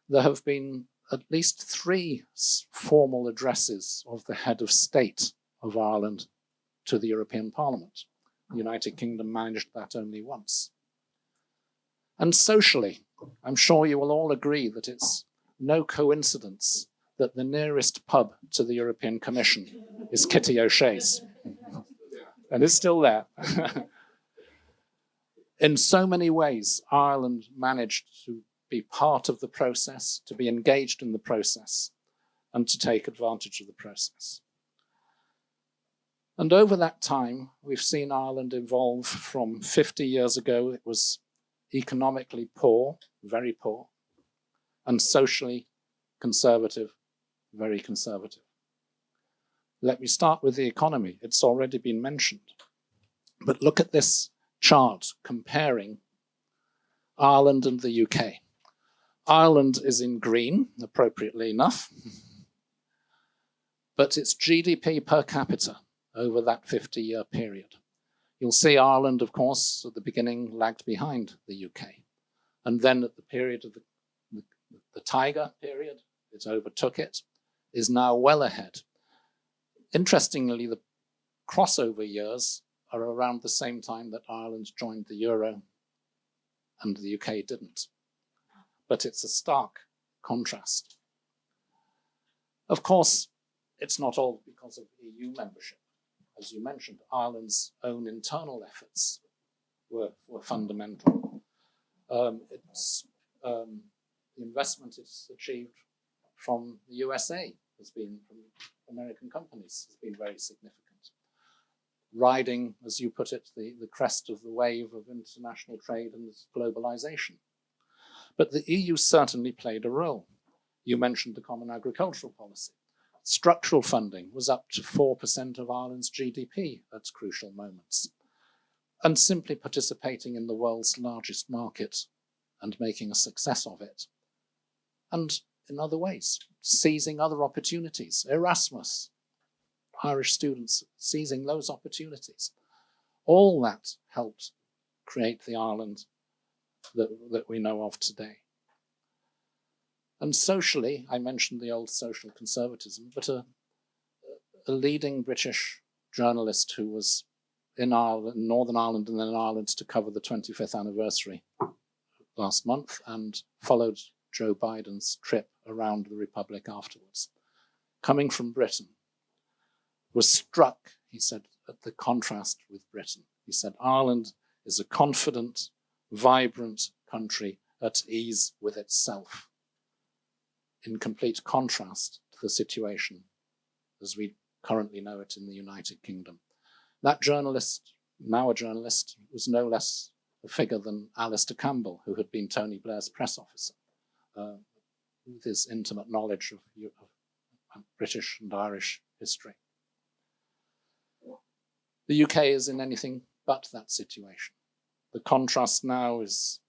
there have been at least 3 formal addresses of the head of state of Ireland to the European Parliament. The United Kingdom managed that only once. And socially, I'm sure you will all agree that it's no coincidence that the nearest pub to the European Commission is Kitty O'Shea's. And it's still there. In so many ways, Ireland managed to be part of the process, to be engaged in the process, and to take advantage of the process. And over that time, we've seen Ireland evolve from 50 years ago. It was economically poor, very poor, and socially conservative, very conservative. Let me start with the economy. It's already been mentioned. But look at this chart comparing Ireland and the UK. Ireland is in green, appropriately enough. but its GDP per capita over that 50-year period. You'll see Ireland, of course, at the beginning lagged behind the UK. And then at the period of the Tiger period, it overtook it, is now well ahead. Interestingly, the crossover years are around the same time that Ireland joined the Euro and the UK didn't. But it's a stark contrast. Of course, it's not all because of EU membership. As you mentioned, Ireland's own internal efforts were fundamental. The investment it's achieved from the USA has been, from American companies, has been very significant. Riding, as you put it, the crest of the wave of international trade and globalization. But the EU certainly played a role. You mentioned the Common Agricultural Policy. Structural funding was up to 4% of Ireland's GDP at crucial moments. And simply participating in the world's largest market and making a success of it. And in other ways, seizing other opportunities. Erasmus, Irish students seizing those opportunities. All that helped create the Ireland that we know of today. And socially, I mentioned the old social conservatism, but a leading British journalist who was in Ireland, Northern Ireland and then in Ireland to cover the 25th anniversary last month and followed Joe Biden's trip around the Republic afterwards. Coming from Britain, was struck, he said, at the contrast with Britain. He said, Ireland is a confident, vibrant country at ease with itself, in complete contrast to the situation as we currently know it in the United Kingdom. That journalist, now a journalist, was no less a figure than Alistair Campbell, who had been Tony Blair's press officer, with his intimate knowledge of British and Irish history. The UK is in anything but that situation. The contrast now is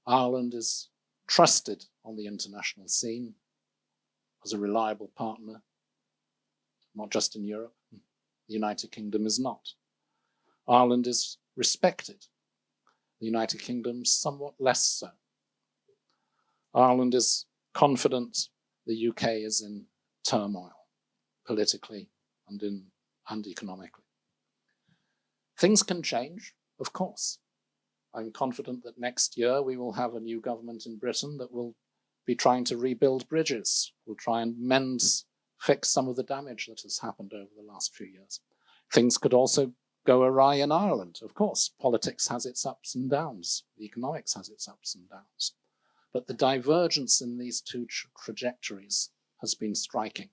Ireland is trusted on the international scene as a reliable partner, not just in Europe. The United Kingdom is not. Ireland is respected. The United Kingdom somewhat less so. Ireland is confident. The UK is in turmoil, politically and economically. Things can change, of course. I'm confident that next year we will have a new government in Britain that will be trying to rebuild bridges, will try and fix some of the damage that has happened over the last few years. Things could also go awry in Ireland, of course. Politics has its ups and downs. Economics has its ups and downs. But the divergence in these two trajectories has been striking.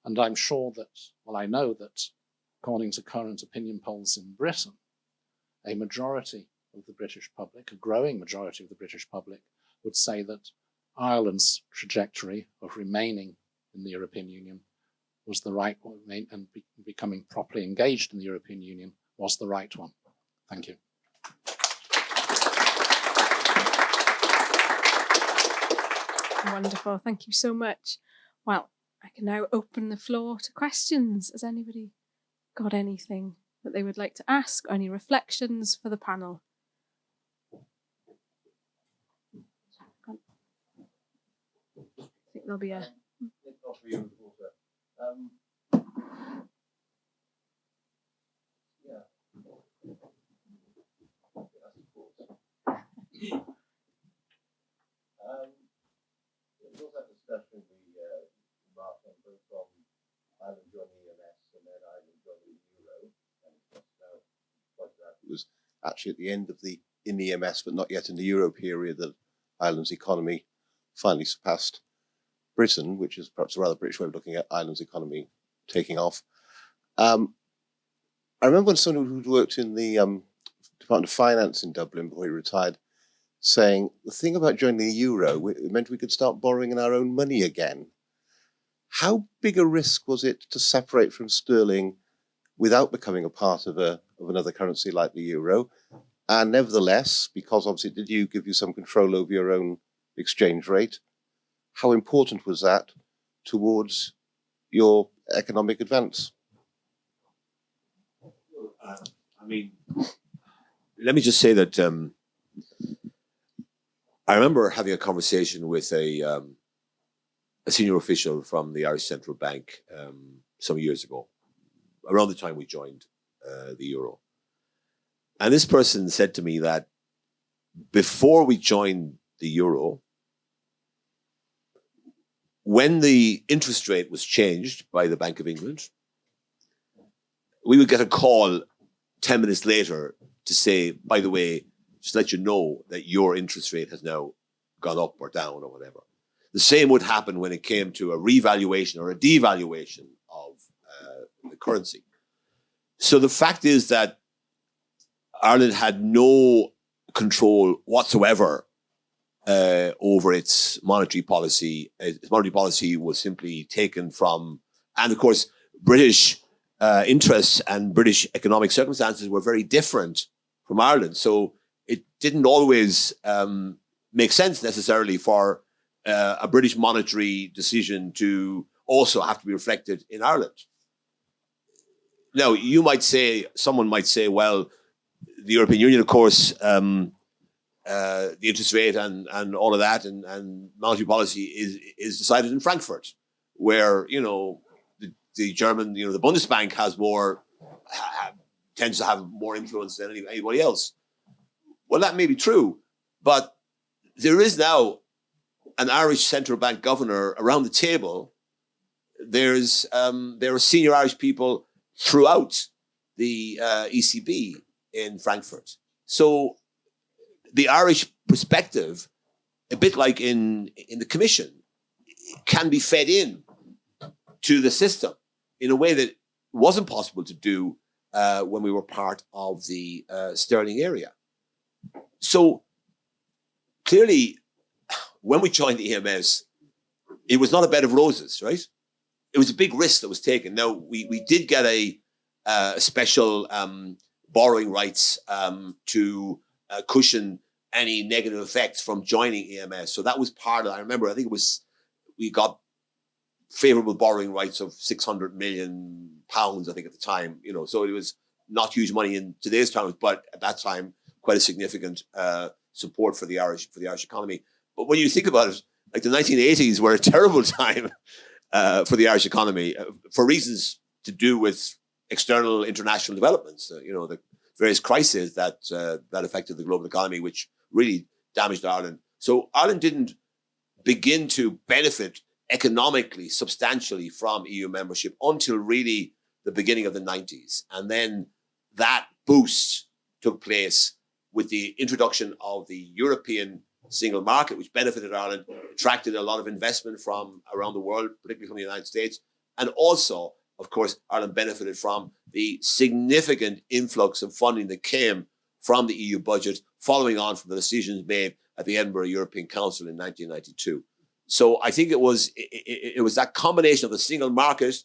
And I'm sure that, well, I know that according to current opinion polls in Britain, a majority of the British public, a growing majority of the British public, would say that Ireland's trajectory of remaining in the European Union was the right one, and becoming properly engaged in the European Union was the right one. Thank you. Wonderful, thank you so much. Well, I can now open the floor to questions. Has anybody got anything that they would like to ask, or any reflections for the panel? I think there'll be a... There was that discussion we marked on both from Ireland joining EMS and then Ireland joining the Euro, and now quite that it was actually at the end of in the EMS but not yet in the Euro period that Ireland's economy finally surpassed Britain, which is perhaps a rather British way of looking at Ireland's economy taking off. I remember when someone who'd worked in the Department of Finance in Dublin before he retired saying the thing about joining the Euro, it meant we could start borrowing in our own money again. How big a risk was it to separate from sterling without becoming a part of another currency like the Euro? And nevertheless, because obviously it did give you some control over your own exchange rate, how important was that towards your economic advance? Let me just say that I remember having a conversation with a senior official from the Irish Central Bank some years ago, around the time we joined the euro. And this person said to me that before we joined the euro, when the interest rate was changed by the Bank of England, we would get a call 10 minutes later to say, by the way, just let you know that your interest rate has now gone up or down or whatever. The same would happen when it came to a revaluation or a devaluation of the currency. So the fact is that Ireland had no control whatsoever over its monetary policy. Its monetary policy was simply taken from, and of course, British interests and British economic circumstances were very different from Ireland. So it didn't always make sense necessarily for a British monetary decision to also have to be reflected in Ireland. Now, you might say, someone might say, well, the European Union, of course, the interest rate and all of that and monetary policy is decided in Frankfurt, where, you know, the German, you know, the Bundesbank has more, tends to have more influence than anybody else. Well, that may be true, but there is now an Irish central bank governor around the table. There are senior Irish people throughout the ECB in Frankfurt. So the Irish perspective, a bit like in the Commission, can be fed in to the system in a way that wasn't possible to do when we were part of the sterling area. So clearly, when we joined the EMS, it was not a bed of roses, right? It was a big risk that was taken. Now, we did get a special borrowing rights to cushion any negative effects from joining EMS. So that was part of it. I remember, I think it was, we got favorable borrowing rights of £600 million, I think, at the time. You know, so it was not huge money in today's terms, but at that time, quite a significant support for the Irish economy. But when you think about it, like the 1980s were a terrible time for the Irish economy for reasons to do with external international developments. You know, the various crises that affected the global economy, which really damaged Ireland. So Ireland didn't begin to benefit economically substantially from EU membership until really the beginning of the 90s. And then that boost took place with the introduction of the European single market, which benefited Ireland, attracted a lot of investment from around the world, particularly from the United States. And also, of course, Ireland benefited from the significant influx of funding that came from the EU budget, following on from the decisions made at the Edinburgh European Council in 1992. So I think it was that combination of the single market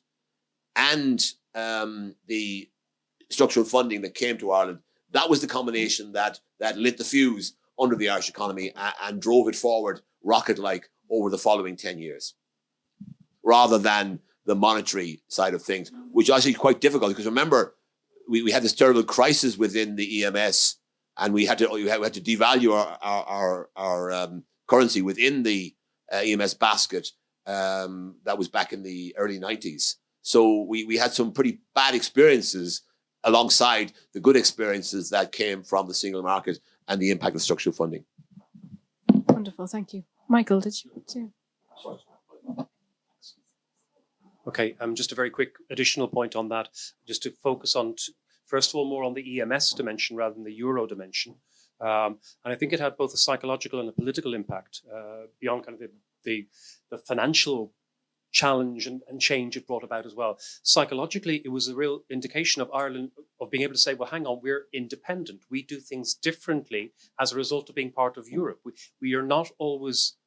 and the structural funding that came to Ireland. That was the combination that lit the fuse under the Irish economy and drove it forward rocket-like over the following 10 years, rather than the monetary side of things, which is actually quite difficult because remember, we had this terrible crisis within the EMS, and we had to devalue our currency within the EMS basket. That was back in the early 90s. So we had some pretty bad experiences alongside the good experiences that came from the single market and the impact of structural funding. Wonderful, thank you. Michael, did you want to? Okay, just a very quick additional point on that, just to focus on, first of all, more on the EMS dimension rather than the Euro dimension. And I think it had both a psychological and a political impact beyond kind of the financial challenge and change it brought about as well. Psychologically, it was a real indication of Ireland of being able to say, well, hang on, we're independent. We do things differently as a result of being part of Europe. We are not always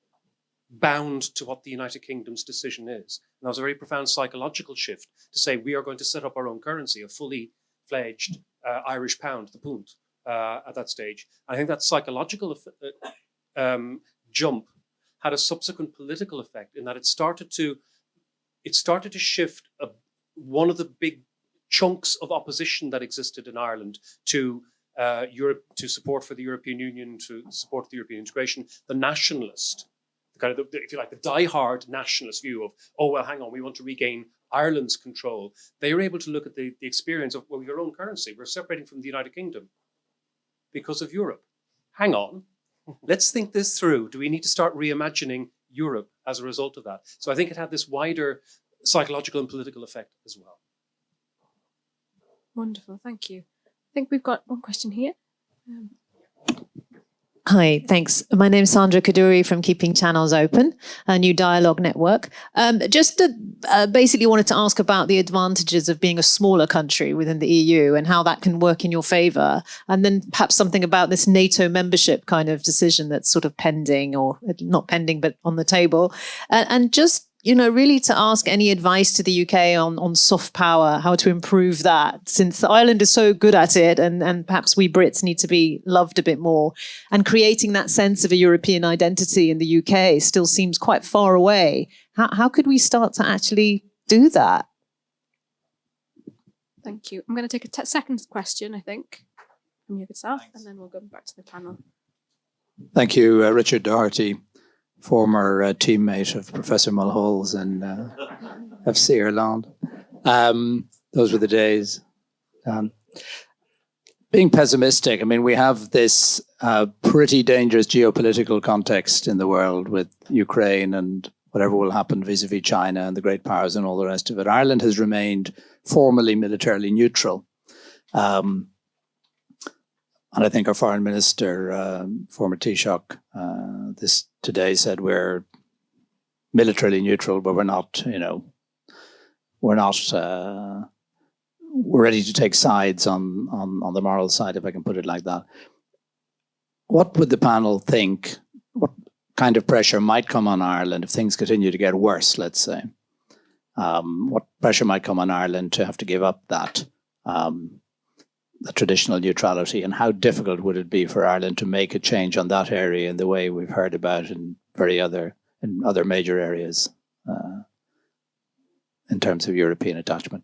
bound to what the United Kingdom's decision is. And that was a very profound psychological shift to say we are going to set up our own currency, a fully fledged Irish pound, the pund, at that stage. And I think that psychological jump had a subsequent political effect in that it started to it started to shift one of the big chunks of opposition that existed in Ireland to Europe, to support for the European Union, to support the European integration, the nationalist, the kind of, if you like, the die-hard nationalist view of, oh, well, hang on, we want to regain Ireland's control. They were able to look at the experience of, well, your own currency. We're separating from the United Kingdom because of Europe. Hang on, let's think this through. Do we need to start reimagining Europe as a result of that? So I think it had this wider psychological and political effect as well. Wonderful, thank you. I think we've got one question here. Hi, thanks. My name is Sandra Kaduri from Keeping Channels Open, a new dialogue network. Basically wanted to ask about the advantages of being a smaller country within the EU and how that can work in your favour. And then perhaps something about this NATO membership kind of decision that's sort of pending, or not pending, but on the table. And just, you know, really to ask any advice to the UK on soft power, how to improve that, since Ireland is so good at it, and perhaps we Brits need to be loved a bit more. And creating that sense of a European identity in the UK still seems quite far away. How could we start to actually do that? Thank you. I'm going to take a second question, I think, from yourself, and then we'll go back to the panel. Thank you, Richard Doherty, former teammate of Professor Mulhall's in FC Ireland. Those were the days. Being pessimistic, I mean, we have this pretty dangerous geopolitical context in the world with Ukraine and whatever will happen vis-a-vis China and the great powers and all the rest of it. Ireland has remained formally militarily neutral. And I think our foreign minister, former Taoiseach, this today said we're militarily neutral, but we're not, you know, we're ready to take sides on the moral side, if I can put it like that. What would the panel think? What kind of pressure might come on Ireland if things continue to get worse, let's say? What pressure might come on Ireland to have to give up that the traditional neutrality, and how difficult would it be for Ireland to make a change on that area in the way we've heard about in other major areas in terms of European attachment?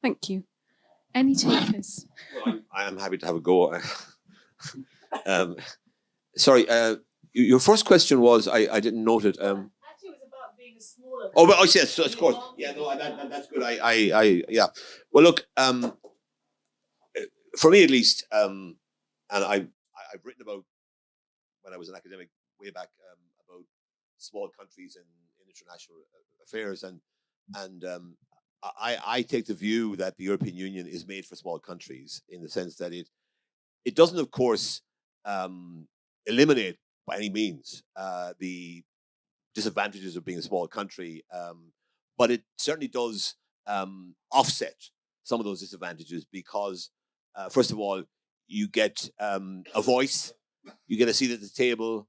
Thank you. Any takers? Well, I am happy to have a go. Sorry, your first question was, I didn't note it. Actually, it was about being a smaller. Oh, well, yes, of course. Yeah, no, that's good. Yeah. Well, look, for me at least, and I've written about, when I was an academic way back, about small countries in international affairs, and I take the view that the European Union is made for small countries, in the sense that it doesn't, of course, eliminate by any means the disadvantages of being a small country, but it certainly does offset some of those disadvantages, because first of all, you get a voice, you get a seat at the table,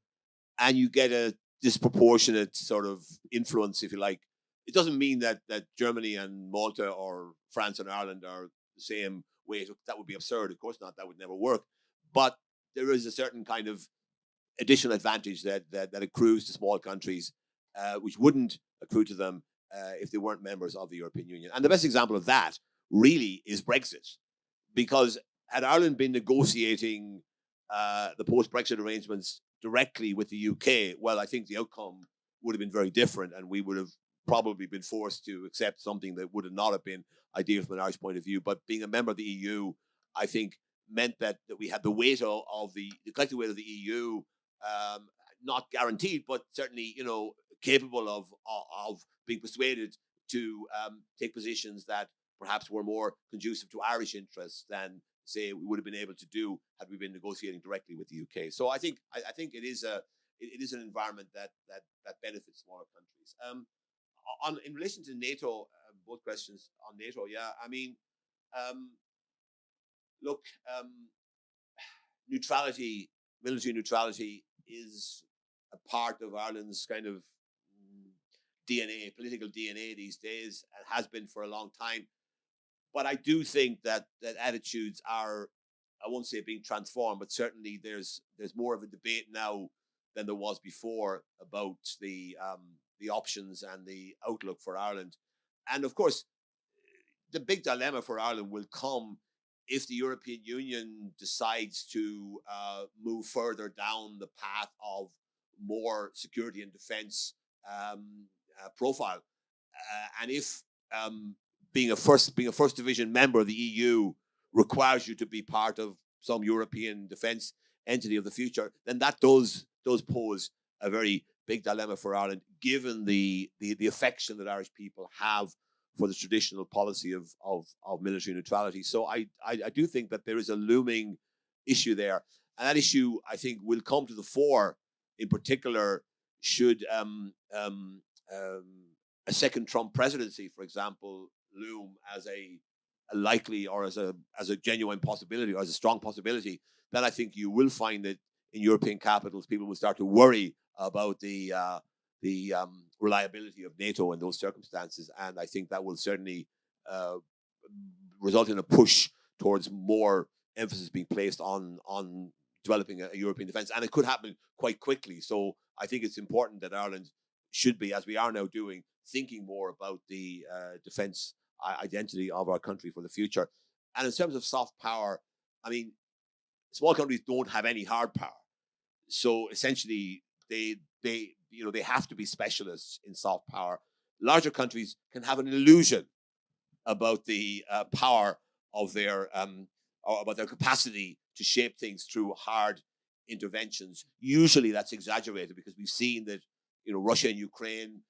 and you get a disproportionate sort of influence, if you like. It doesn't mean that Germany and Malta or France and Ireland are the same way. That would be absurd. Of course not. That would never work. But there is a certain kind of additional advantage that accrues to small countries, which wouldn't accrue to them if they weren't members of the European Union. And the best example of that really is Brexit, because had Ireland been negotiating the post-Brexit arrangements directly with the UK, well, I think the outcome would have been very different, and we would have probably been forced to accept something that would not have been ideal from an Irish point of view. But being a member of the EU, I think, meant that we had the weight of the collective weight of the EU, not guaranteed, but certainly, you know, capable of being persuaded to take positions that perhaps were more conducive to Irish interests than, say, we would have been able to do had we been negotiating directly with the UK. So I think it is an environment that benefits smaller countries. In relation to NATO, both questions on NATO, yeah, I mean, look, neutrality, military neutrality, is a part of Ireland's kind of DNA, political DNA these days, and has been for a long time. But I do think that attitudes are, I won't say being transformed, but certainly there's more of a debate now than there was before about the the options and the outlook for Ireland. And of course, the big dilemma for Ireland will come if the European Union decides to move further down the path of more security and defence profile, and if being a first division member of the EU requires you to be part of some European defence entity of the future, then that does pose a very big dilemma for Ireland, given the affection that Irish people have for the traditional policy of military neutrality. So I do think that there is a looming issue there. And that issue, I think, will come to the fore, in particular, should a second Trump presidency, for example, loom as a likely or as a genuine possibility or as a strong possibility. Then I think you will find that in European capitals, people will start to worry about the reliability of NATO in those circumstances, and I think that will certainly result in a push towards more emphasis being placed on developing a European defence, and it could happen quite quickly. So I think it's important that Ireland should be, as we are now doing, thinking more about the defence identity of our country for the future. And in terms of soft power, I mean, small countries don't have any hard power, so essentially they have to be specialists in soft power. Larger countries can have an illusion about the power of their or about their capacity to shape things through hard interventions. Usually that's exaggerated because we've seen that, Russia and Ukraine,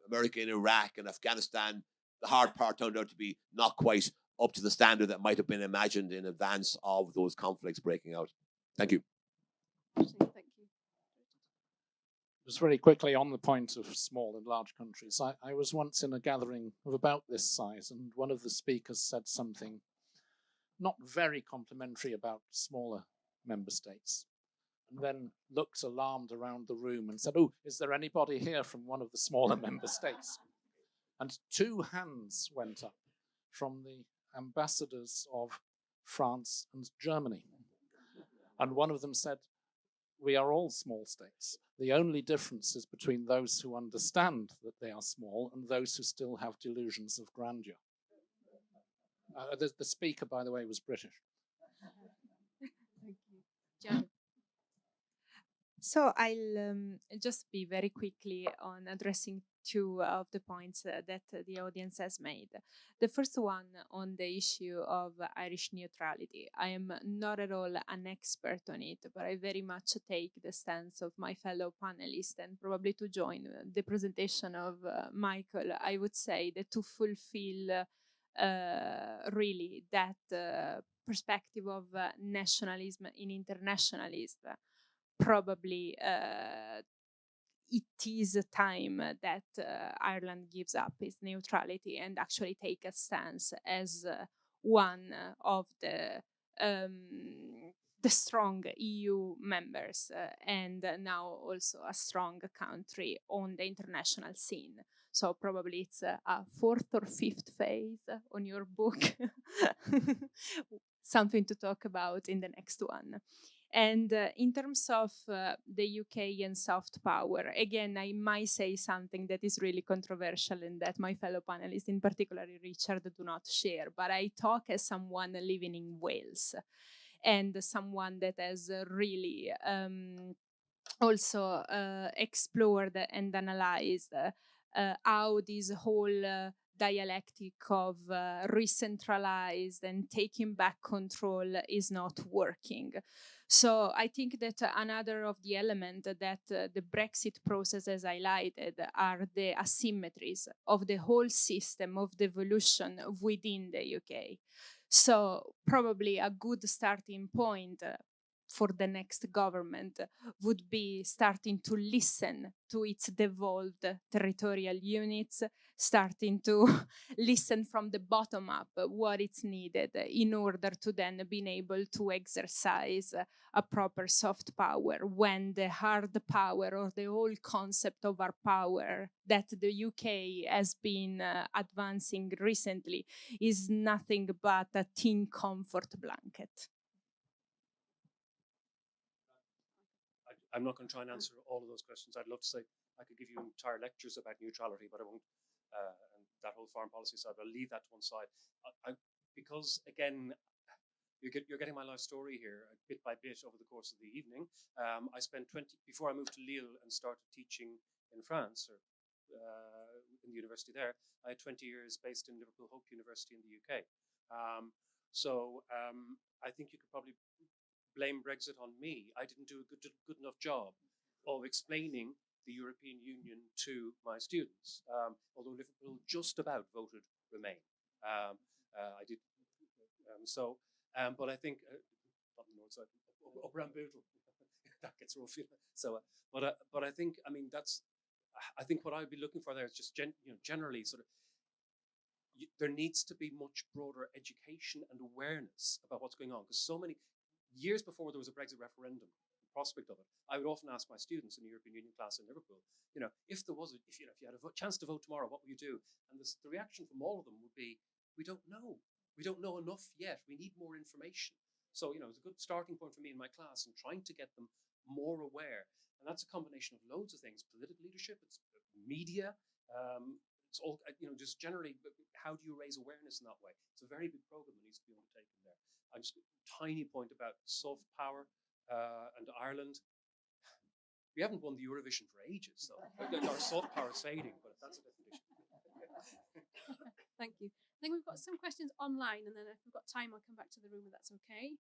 America and Iraq and Afghanistan, the hard power turned out to be not quite up to the standard that might have been imagined in advance of those conflicts breaking out. Thank you. Thank you. Just very quickly on the point of small and large countries, I was once in a gathering of about this size, and one of the speakers said something not very complimentary about smaller member states, and then looked alarmed around the room and said, "Oh, is there anybody here from one of the smaller member states?" And 2 hands went up from the ambassadors of France and Germany. And one of them said, "We are all small states. The only difference is between those who understand that they are small and those who still have delusions of grandeur." The speaker, by the way, was British. Thank you. Giada. So I'll just be very quickly on addressing 2 of the points that the audience has made. The first one on the issue of Irish neutrality. I am not at all an expert on it, but I very much take the stance of my fellow panelists, and probably to join the presentation of Michael, I would say that to fulfill really that perspective of nationalism in internationalism, probably it is a time that Ireland gives up its neutrality and actually take a stance as one of the strong EU members and now also a strong country on the international scene. So probably it's a 4th or 5th phase on your book. Something to talk about in the next one. And in terms of the UK and soft power, again, I might say something that is really controversial and that my fellow panelists, in particular Richard, do not share. But I talk as someone living in Wales and someone that has really also explored and analyzed how this whole dialectic of re-centralized and taking back control is not working. So I think that another of the elements that the Brexit process has highlighted are the asymmetries of the whole system of devolution within the UK. So probably a good starting point for the next government would be starting to listen to its devolved territorial units, starting to listen from the bottom up what it's needed in order to then be able to exercise a proper soft power when the hard power or the whole concept of our power that the UK has been advancing recently is nothing but a thin comfort blanket. I'm not going to try and answer all of those questions. I'd love to say I could give you entire lectures about neutrality, but I won't. And that whole foreign policy side, I'll leave that to one side. Because again, you're getting my life story here bit by bit over the course of the evening. I spent before I moved to Lille and started teaching in France, or in the university there, I had 20 years based in Liverpool Hope University in the UK. I think you could probably blame Brexit on me. I didn't do a good enough job of explaining the European Union to my students, although Liverpool just about voted Remain. I did. But I think on the north side, up around Bootle, that gets rough. So, but I think, I mean, I think what I'd be looking for there is just generally sort of, there needs to be much broader education and awareness about what's going on, because so many years before there was a Brexit referendum, the prospect of it, I would often ask my students in the European Union class in Liverpool, if you had a chance to vote tomorrow, what would you do? And the reaction from all of them would be, we don't know. We don't know enough yet. We need more information. So, it's a good starting point for me in my class and trying to get them more aware. And that's a combination of loads of things: political leadership, it's media, it's all, just generally, how do you raise awareness in that way? It's a very big program that needs to be undertaken there. I'm just a tiny point about soft power and Ireland. We haven't won the Eurovision for ages, so our soft power is fading, but that's a different issue. Thank you. I think we've got some questions online, and then if we've got time, I'll come back to the room if that's okay.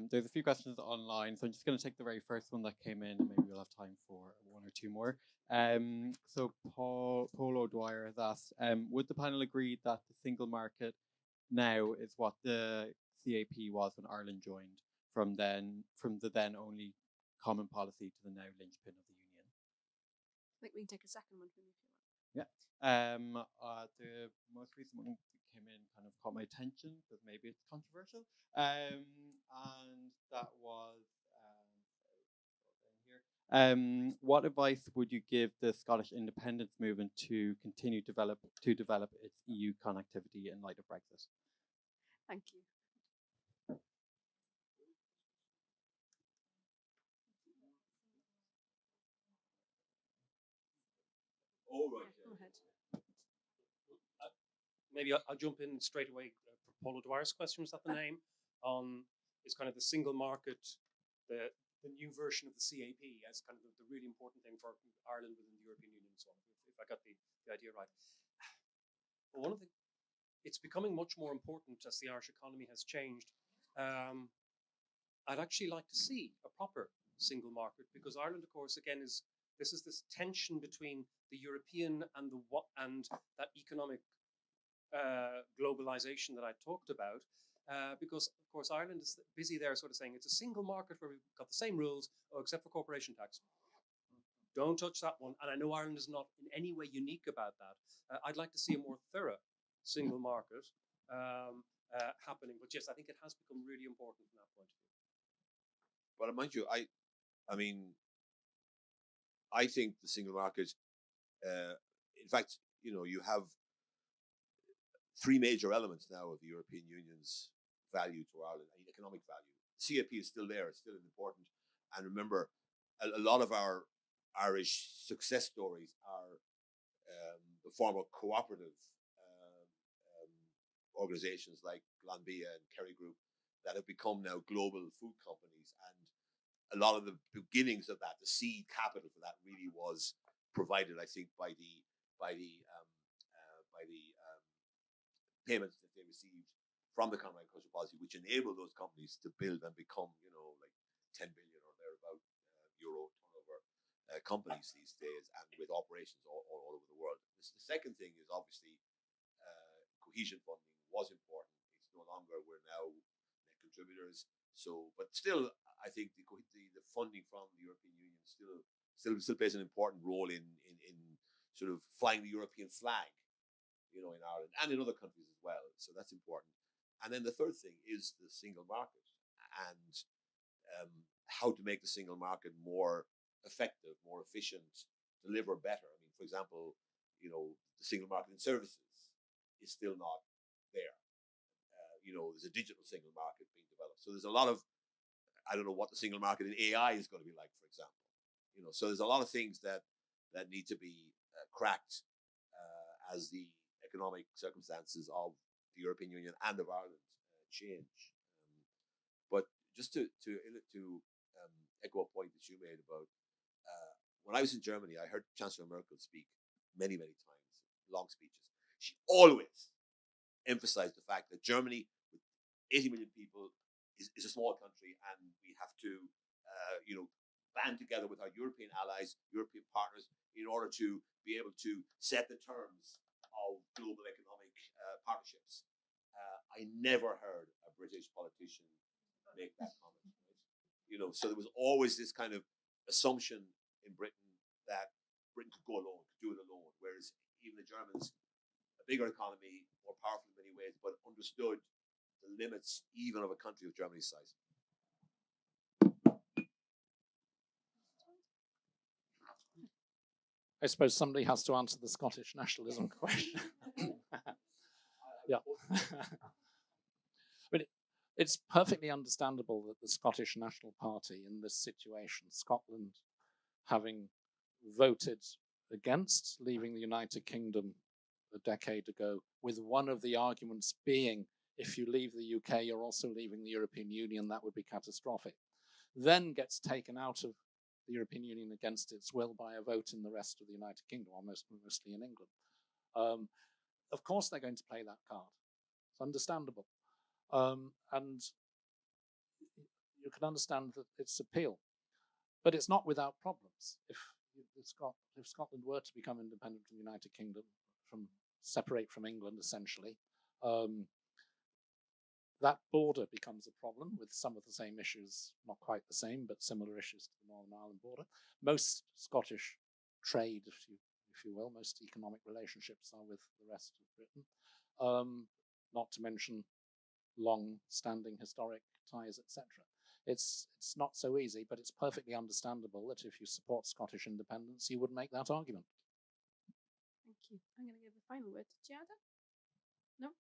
There's a few questions online, so I'm just going to take the very first one that came in, and maybe we'll have time for one or two more. So Paul O'Dwyer has asked, would the panel agree that the single market now is what the CAP was when Ireland joined, from the then only common policy to the now linchpin of the Union? I think we can take a second one from you if you want. Yeah. The most recent one that came in kind of caught my attention because maybe it's controversial. And that was here. What advice would you give the Scottish independence movement to continue to develop its EU connectivity in light of Brexit? Thank you. All right. Go ahead. Maybe I'll jump in straight away for Paul O'Dwyer's question. Was that the name? It's kind of the single market, the new version of the CAP as kind of the really important thing for Ireland within the European Union and so on, if I got the idea right. But it's becoming much more important as the Irish economy has changed. I'd actually like to see a proper single market, because Ireland, of course, again, is this tension between the European and that economic globalization that I talked about, because of course Ireland is busy there sort of saying it's a single market where we've got the same rules, except for corporation tax. Don't touch that one. And I know Ireland is not in any way unique about that. I'd like to see a more thorough single market happening. But yes, I think it has become really important from that point of view. But mind you, I think the single market, in fact, you have three major elements now of the European Union's value to Ireland, economic value. CAP is still there, it's still important. And remember, a lot of our Irish success stories are the former cooperative organizations like Glanbia and Kerry Group that have become now global food companies. And a lot of the beginnings of that, the seed capital for that, really was provided, I think, by the payments that they received from the Common Agricultural Policy, which enabled those companies to build and become, like 10 billion or thereabout euro turnover companies these days, and with operations all over the world. The second thing is obviously cohesion funding was important. It's no longer, we're now net contributors. So, but still, I think the funding from the European Union still plays an important role in sort of flying the European flag, in Ireland and in other countries as well. So that's important. And then the third thing is the single market and how to make the single market more effective, more efficient, deliver better. I mean, for example, the single market in services is still not there. There's a digital single market being developed. So there's a lot of I don't know what the single market in AI is going to be like, for example. You know, so there's a lot of things that need to be cracked as the economic circumstances of the European Union and of Ireland change. But just to echo a point that you made about when I was in Germany, I heard Chancellor Merkel speak many, many times, long speeches. She always emphasized the fact that Germany, with 80 million people, is a small country, and we have to, band together with our European allies, European partners, in order to be able to set the terms of global economic partnerships. I never heard a British politician make that comment. Right? You know, so there was always this kind of assumption in Britain that Britain could go alone, could do it alone, whereas even the Germans, a bigger economy, more powerful in many ways, but understood the limits even of a country of Germany's size. I suppose somebody has to answer the Scottish nationalism question. Yeah. But it's perfectly understandable that the Scottish National Party in this situation, Scotland having voted against leaving the United Kingdom a decade ago, with one of the arguments being, if you leave the UK, you're also leaving the European Union, that would be catastrophic, then gets taken out of the European Union against its will by a vote in the rest of the United Kingdom, mostly in England. Of course they're going to play that card. It's understandable. And you can understand that its appeal. But it's not without problems. If Scotland were to become independent from the United Kingdom, separate from England essentially, that border becomes a problem with some of the same issues, not quite the same, but similar issues to the Northern Ireland border. Most Scottish trade, if you will, most economic relationships are with the rest of Britain, not to mention long-standing historic ties, etc. It's not so easy, but it's perfectly understandable that if you support Scottish independence, you would make that argument. Thank you. I'm going to give the final word to Giada. No?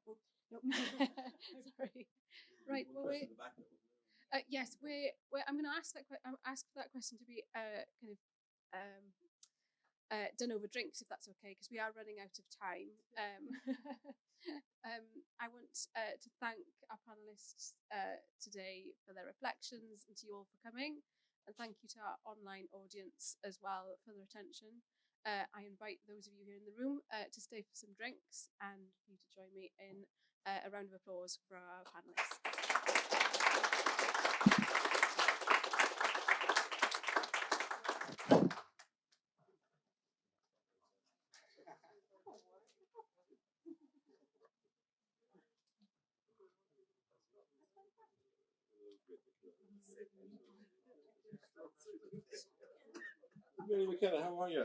Oh, no. Sorry. Right. Well, yes, I'm going to ask that question to be kind of done over drinks, if that's okay, because we are running out of time. I want to thank our panellists today for their reflections, and to you all for coming, and thank you to our online audience as well for their attention. I invite those of you here in the room to stay for some drinks, and you to join me in a round of applause for our panellists. Mary McKenna, how are you?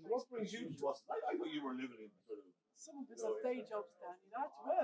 What brings you to us? I thought you were living in sort of. Some of us have day jobs, Dan, you know, to work.